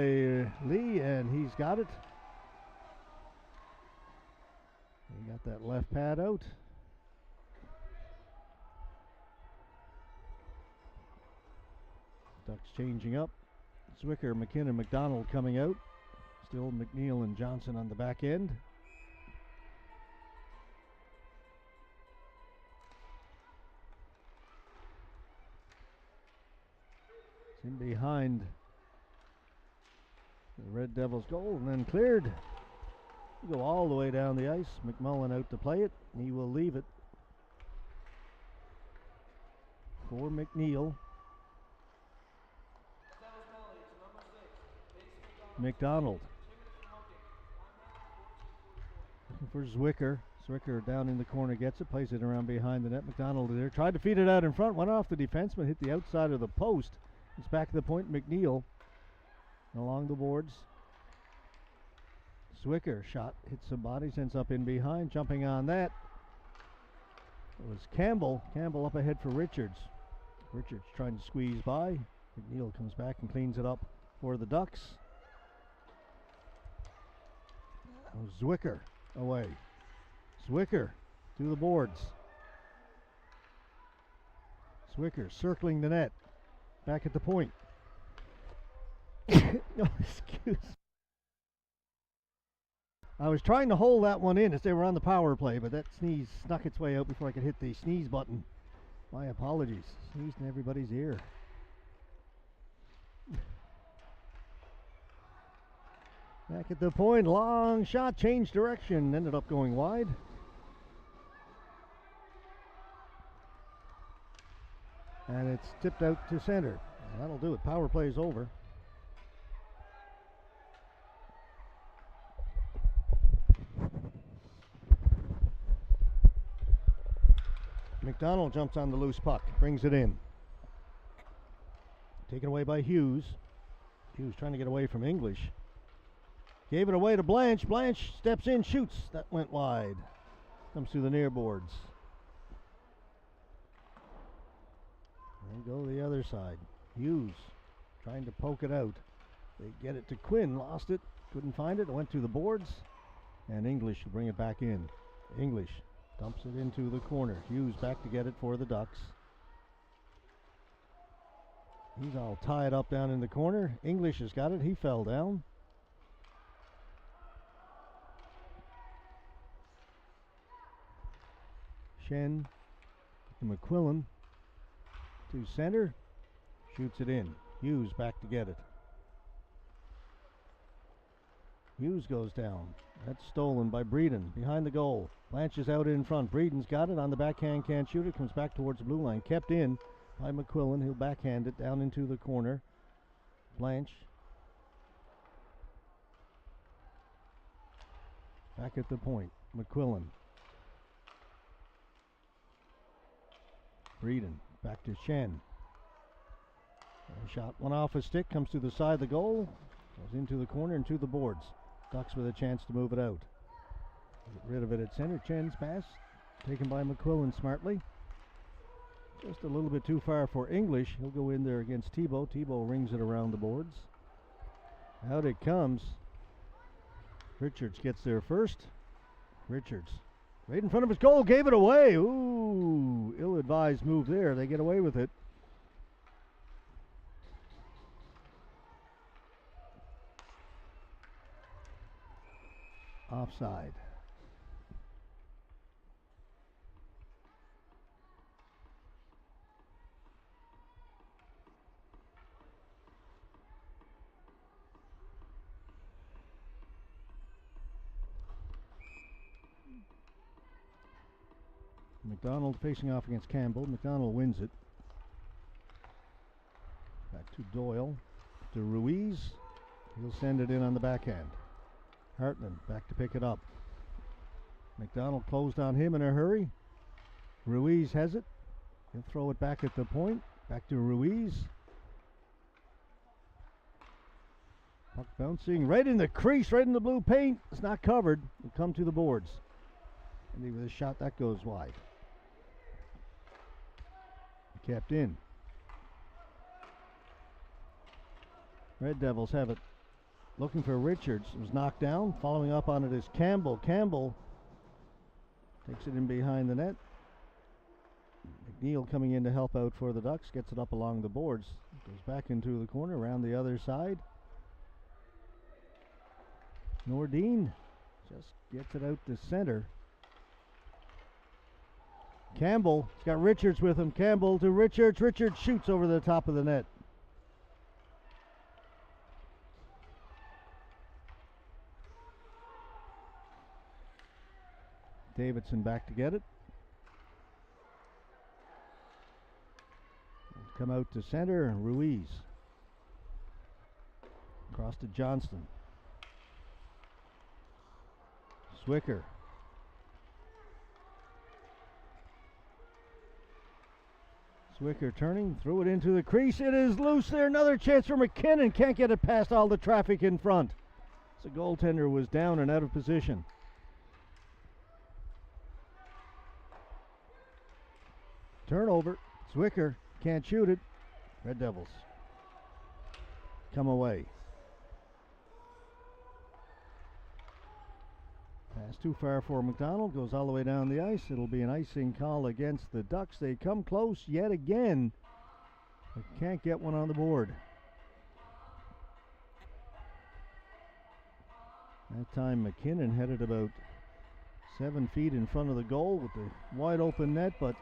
Lee, and he's got it. He got that left pad out. Ducks changing up. Zwicker, McKinnon, McDonald coming out. Still McNeil and Johnson on the back end. It's in behind the Red Devils goal, and then cleared. Go all the way down the ice. McMullen out to play it. He will leave it for McNeil. McDonald looking for Zwicker. Zwicker down in the corner gets it, plays it around behind the net. McDonald there tried to feed it out in front, went off the defenseman, hit the outside of the post. It's back to the point. McNeil along the boards. Zwicker shot, hits some bodies, ends up in behind. Jumping on that, it was Campbell. Campbell up ahead for Richards. Richards trying to squeeze by. McNeil comes back and cleans it up for the Ducks. Zwicker away. Zwicker to the boards. Zwicker circling the net. Back at the point. No, excuse. I was trying to hold that one in as they were on the power play, but that sneeze snuck its way out before I could hit the sneeze button. My apologies. Sneezed in everybody's ear. Back at the point, long shot, changed direction, ended up going wide. And it's tipped out to center. That'll do it. Power play is over. McDonald jumps on the loose puck, brings it in. Taken away by Hughes. Hughes trying to get away from English. Gave it away to Blanche. Blanche steps in, shoots. That went wide. Comes through the near boards. And go the other side. Hughes trying to poke it out. They get it to Quinn. Lost it. Couldn't find it. It went to the boards. And English will bring it back in. English dumps it into the corner. Hughes back to get it for the Ducks. He's all tied up down in the corner. English has got it. He fell down. Shen to McQuillan to center. Shoots it in. Hughes back to get it. Hughes goes down. That's stolen by Breeden behind the goal. Blanche is out in front. Breeden's got it on the backhand, can't shoot it. Comes back towards the blue line. Kept in by McQuillan. He'll backhand it down into the corner. Blanche back at the point. McQuillan. Breeden back to Shen. Shot one off his stick, comes to the side of the goal, goes into the corner and to the boards. Ducks with a chance to move it out. Get rid of it at center. Chen's pass taken by McQuillan smartly. Just a little bit too far for English. He'll go in there against Thibault. Thibault rings it around the boards. Out it comes. Richards gets there first. Richards right in front of his goal, gave it away. Ooh, ill-advised move there. They get away with it. Offside. McDonald facing off against Campbell. McDonald wins it. Back to Doyle. To Ruiz. He'll send it in on the backhand. Hartman back to pick it up. McDonald closed on him in a hurry. Ruiz has it. He'll throw it back at the point. Back to Ruiz. Puck bouncing right in the crease, right in the blue paint. It's not covered. It'll come to the boards. And with a shot that goes wide. Kept in. Red Devils have it. Looking for Richards. It was knocked down. Following up on it is Campbell. Campbell takes it in behind the net. McNeil coming in to help out for the Ducks. Gets it up along the boards. Goes back into the corner around the other side. Nordine just gets it out to center. Campbell, he's got Richards with him. Campbell to Richards. Richards shoots over the top of the net. Davidson back to get it. Come out to center. Ruiz. Across to Johnston. Zwicker. Zwicker turning, threw it into the crease. It is loose there. Another chance for McKinnon. Can't get it past all the traffic in front. The goaltender was down and out of position. Turnover. Zwicker can't shoot it. Red Devils come away. Pass too far for McDonald. Goes all the way down the ice. It'll be an icing call against the Ducks. They come close yet again, but can't get one on the board. That time McKinnon headed about 7 feet in front of the goal with the wide open net, but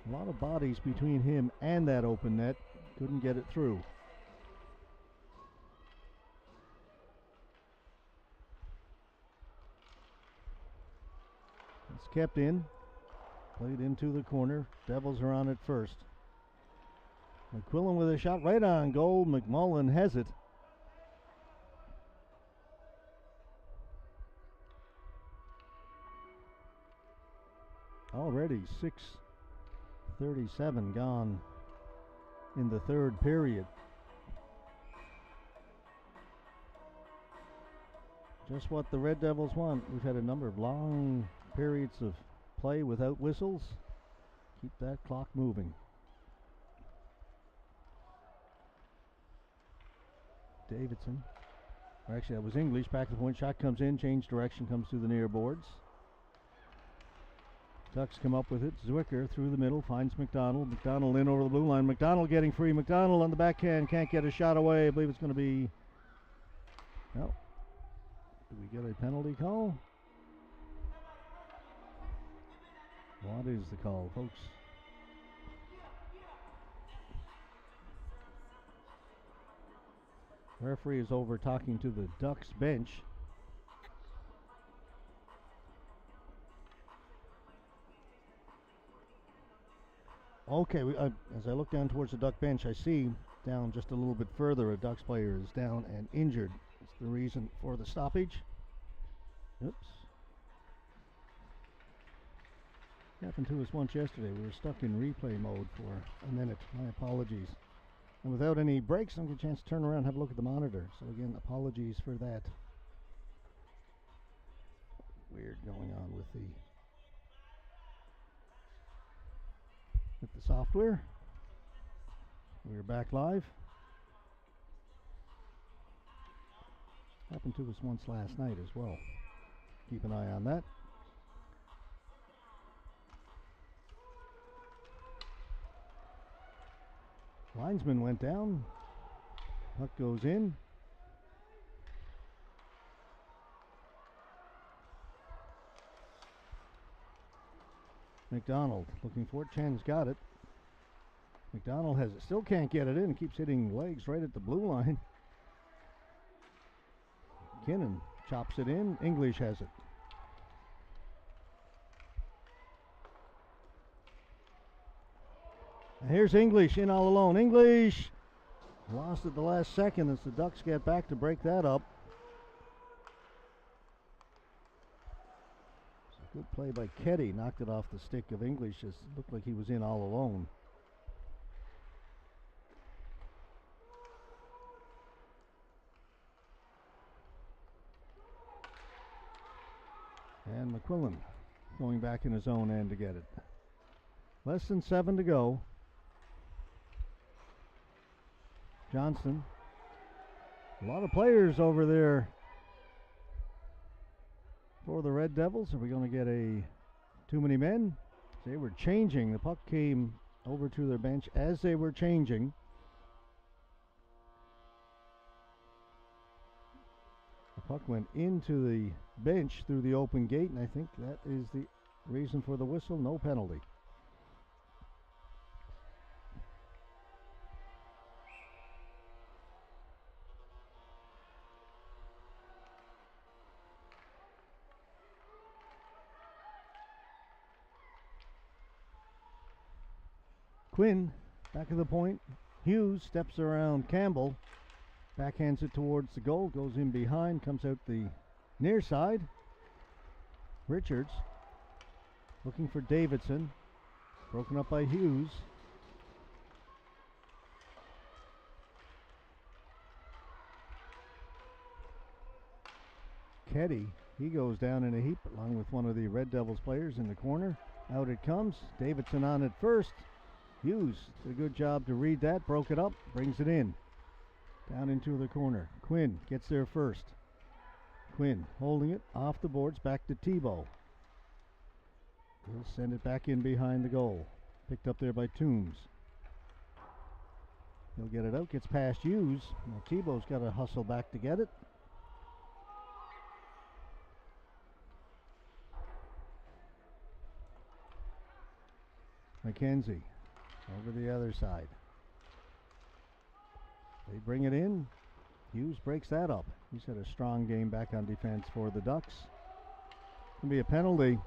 a lot of bodies between him and that open net. Couldn't get it through. It's kept in. Played into the corner. Devils are on it first. McQuillan with a shot right on goal. McMullen has it. Already 6:37 gone in the third period. Just what the Red Devils want. We've had a number of long periods of play without whistles. Keep that clock moving. Davidson. Or actually, that was English. Back to the point. Shot comes in. Change direction. Comes through the near boards. Ducks come up with it. Zwicker through the middle. Finds McDonald. McDonald in over the blue line. McDonald getting free. McDonald on the backhand. Can't get a shot away. I believe it's going to be... No. Do we get a penalty call? What is the call, folks? Referee is over talking to the Ducks bench. Okay, as I look down towards the Duck bench, I see down just a little bit further a Ducks player is down and injured. That's the reason for the stoppage. Oops. Happened to us once yesterday. We were stuck in replay mode for a minute. My apologies. And without any breaks, I don't get a chance to turn around and have a look at the monitor. So again, apologies for that. Weird going on with the software. We're back live. Happened to us once last night as well. Keep an eye on that. Linesman went down. Puck goes in. McDonald looking for it. Chen's got it. McDonald has it. Still can't get it in. Keeps hitting legs right at the blue line. McKinnon chops it in. English has it. And here's English in all alone. English lost at the last second as the Ducks get back to break that up. Good play by Keddy. Knocked it off the stick of English. Just looked like he was in all alone. And McQuillan going back in his own end to get it. Less than 7 to go. Johnston. A lot of players over there for the Red Devils. Are we going to get too many men? They were changing. The puck came over to their bench as they were changing. The puck went into the bench through the open gate, and I think that is the reason for the whistle. No penalty. Quinn, back of the point. Hughes steps around Campbell. Backhands it towards the goal. Goes in behind. Comes out the near side. Richards looking for Davidson. Broken up by Hughes. Keddy, he goes down in a heap along with one of the Red Devils players in the corner. Out it comes. Davidson on it first. Hughes did a good job to read that, broke it up, brings it in. Down into the corner. Quinn gets there first. Quinn holding it off the boards, back to Tebow. He'll send it back in behind the goal. Picked up there by Toombs. He'll get it out, gets past Hughes. Now Tebow's got to hustle back to get it. McKenzie over the other side. They bring it in. Hughes breaks that up. He's had a strong game back on defense for the Ducks. Going to be a penalty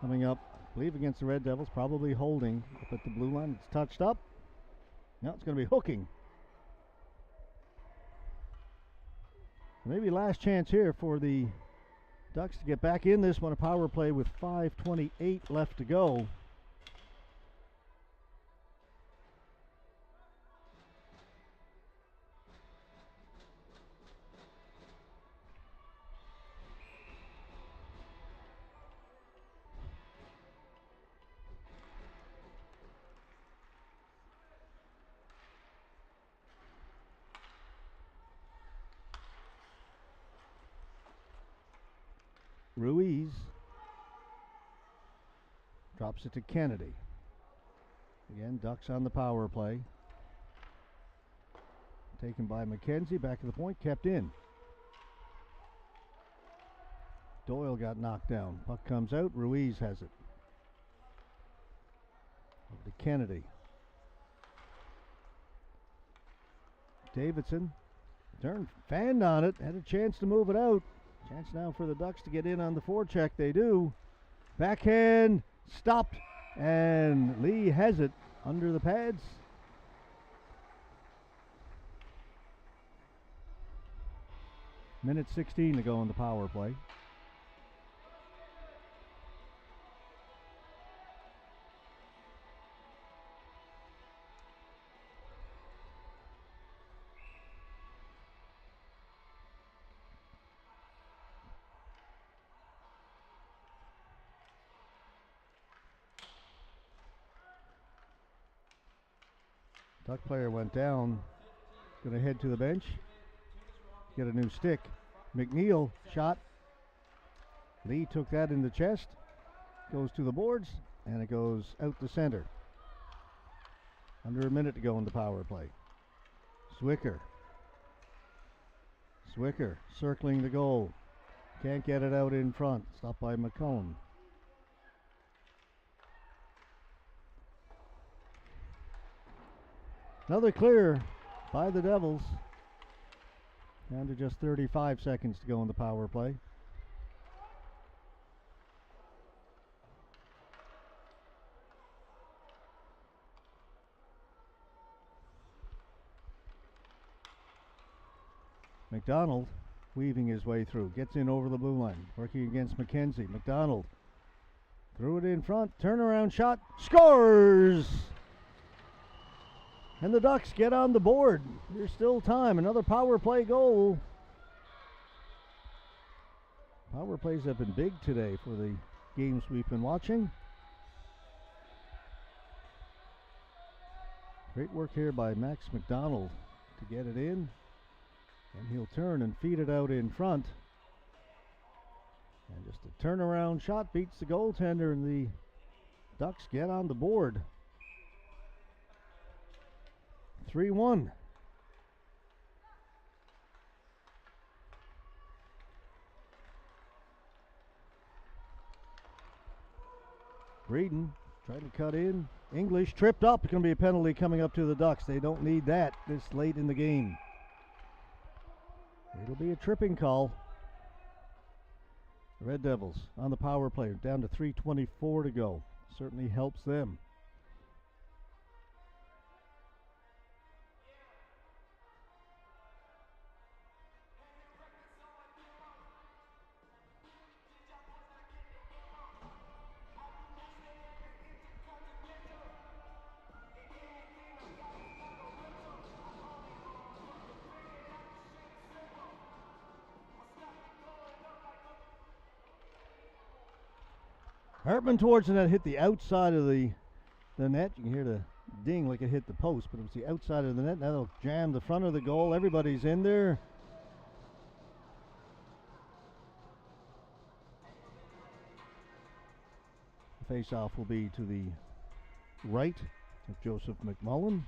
coming up, I believe, against the Red Devils. Probably holding up at the blue line. It's touched up. Now it's going to be hooking. Maybe last chance here for the Ducks to get back in this one. A power play with 5:28 left to go. Ruiz drops it to Kennedy. Again, Ducks on the power play. Taken by McKenzie, back to the point, kept in. Doyle got knocked down. Puck comes out, Ruiz has it. Over to Kennedy. Davidson turned, fanned on it, had a chance to move it out. Chance now for the Ducks to get in on the forecheck. They do. Backhand stopped, and Lee has it under the pads. Minute 16 to go on the power play. Duck player went down. Going to head to the bench. Get a new stick. McNeil shot. Lee took that in the chest. Goes to the boards, and it goes out the center. Under a minute to go in the power play. Zwicker circling the goal. Can't get it out in front. Stopped by McCollum. Another clear by the Devils. Down to just 35 seconds to go in the power play. McDonald weaving his way through. Gets in over the blue line. Working against McKenzie. McDonald threw it in front. Turnaround shot. Scores! And the Ducks get on the board. There's still time. Another power play goal. Power plays have been big today for the games we've been watching. Great work here by Max McDonald to get it in. And he'll turn and feed it out in front. And just a turnaround shot beats the goaltender, and the Ducks get on the board. 3-1. Breeden trying to cut in. English tripped up. It's going to be a penalty coming up to the Ducks. They don't need that this late in the game. It'll be a tripping call. The Red Devils on the power play, down to 3:24 to go. Certainly helps them. Hartman towards the net, hit the outside of the net. You can hear the ding like it hit the post, but it was the outside of the net. Now they'll jam the front of the goal. Everybody's in there. The face-off will be to the right of Joseph McMullen.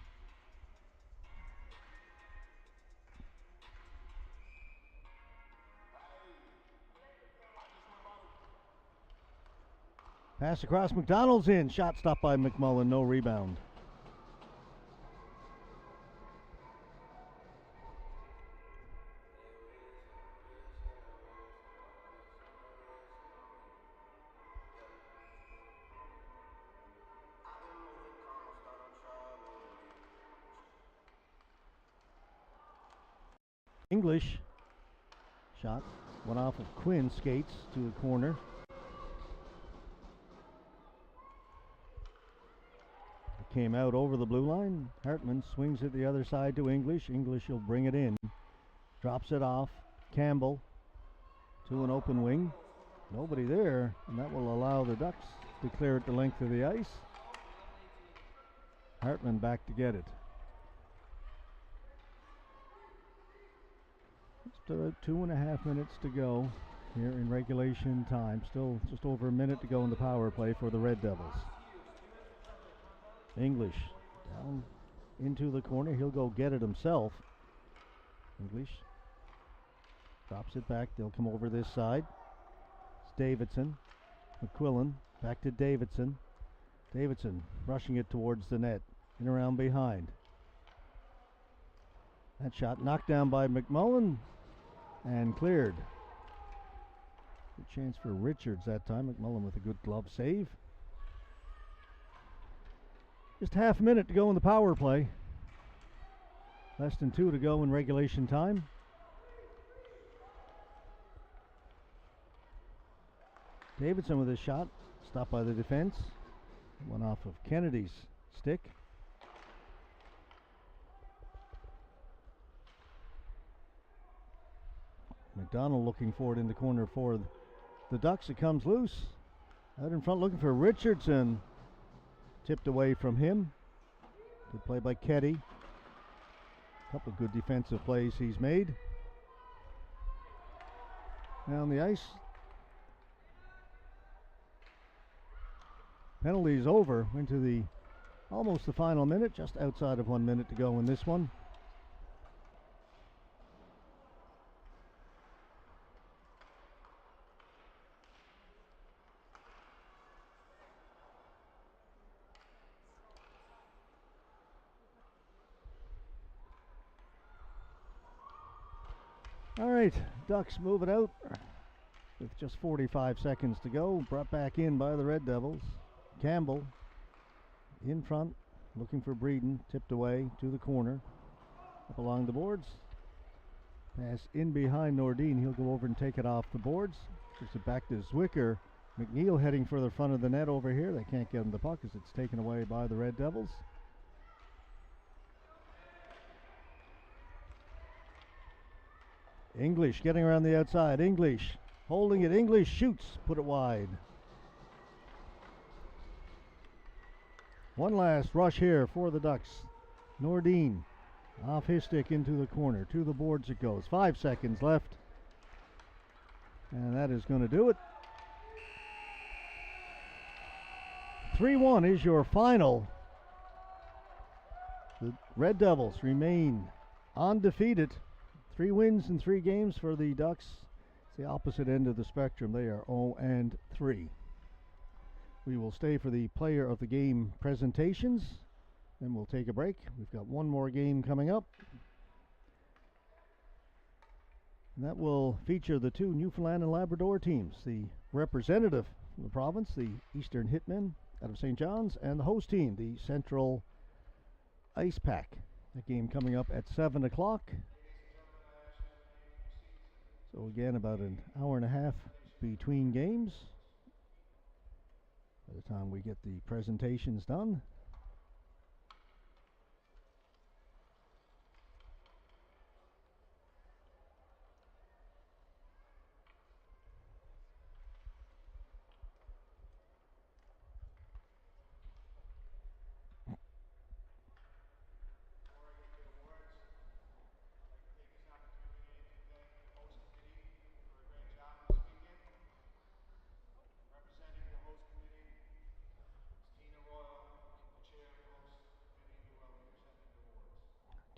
Pass across, McDonald's in. Shot stopped by McMullen, no rebound. English shot went off of Quinn, skates to the corner. Came out over the blue line. Hartman swings it the other side to English. English will bring it in. Drops it off. Campbell to an open wing. Nobody there, and that will allow the Ducks to clear it the length of the ice. Hartman back to get it. Just about 2.5 minutes to go. here in regulation time. Still just over a minute to go in the power play for the Red Devils. English down into the corner. He'll go get it himself. English drops it back. They'll come over this side. It's Davidson. McQuillan back to Davidson. Davidson rushing it towards the net. In around behind. That shot knocked down by McMullen and cleared. Good chance for Richards that time. McMullen with a good glove save. Just half a minute to go in the power play. Less than 2 to go in regulation time. Davidson with a shot. Stopped by the defense. One off of Kennedy's stick. McDonald looking for it in the corner for the Ducks. It comes loose. Out in front looking for Richardson. Tipped away from him. Good play by Keddy. A couple of good defensive plays he's made. Down the ice. Penalties over. Into the almost the final minute. Just outside of 1 minute to go in this one. All right, Ducks move it out with just 45 seconds to go. Brought back in by the Red Devils. Campbell in front, looking for Breeden. Tipped away to the corner. Up along the boards. Pass in behind Nordin. He'll go over and take it off the boards. Puts it back to Zwicker. McNeil heading for the front of the net over here. They can't get him the puck as it's taken away by the Red Devils. English getting around the outside. English holding it. English shoots. Put it wide. One last rush here for the Ducks. Nordin off his stick into the corner. To the boards it goes. 5 seconds left. And that is going to do it. 3-1 is your final. The Red Devils remain undefeated. 3 wins in 3 games for the Ducks. It's the opposite end of the spectrum. They are 0-3. We will stay for the player of the game presentations. Then we'll take a break. We've got one more game coming up. And that will feature the 2 Newfoundland and Labrador teams. The representative from the province, the Eastern Hitmen out of St. John's, and the host team, the Central Ice Pack. That game coming up at 7 o'clock. So again, about an hour and a half between games by the time we get the presentations done.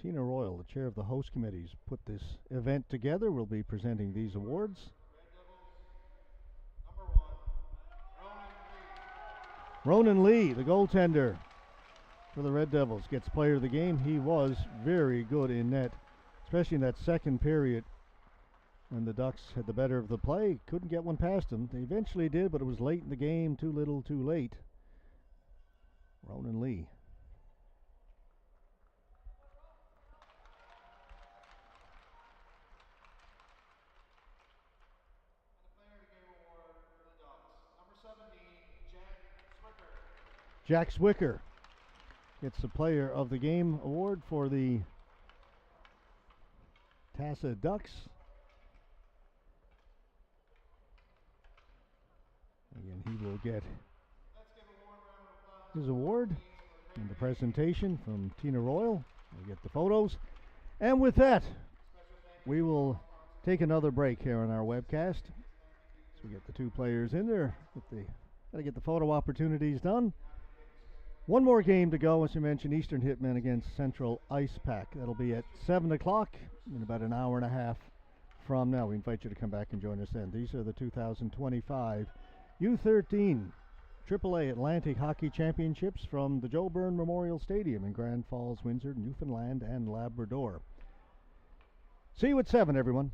Tina Royal, the chair of the host committees, put this event together. We'll be presenting these awards. Ronan Lee, the goaltender for the Red Devils, gets player of the game. He was very good in net, especially in that second period when the Ducks had the better of the play. Couldn't get one past him. They eventually did, but it was late in the game. Too little, too late. Ronan Lee. Jack Zwicker gets the Player of the Game award for the TASA Ducks. Again, he will get his award and the presentation from Tina Royal. We'll get the photos. And with that, we will take another break here on our webcast. We get the two players in there. Got to get the photo opportunities done. One more game to go, as you mentioned, Eastern Hitmen against Central Ice Pack. That'll be at 7 o'clock in about an hour and a half from now. We invite you to come back and join us then. These are the 2025 U13 AAA Atlantic Hockey Championships from the Joe Byrne Memorial Stadium in Grand Falls, Windsor, Newfoundland and Labrador. See you at 7, everyone.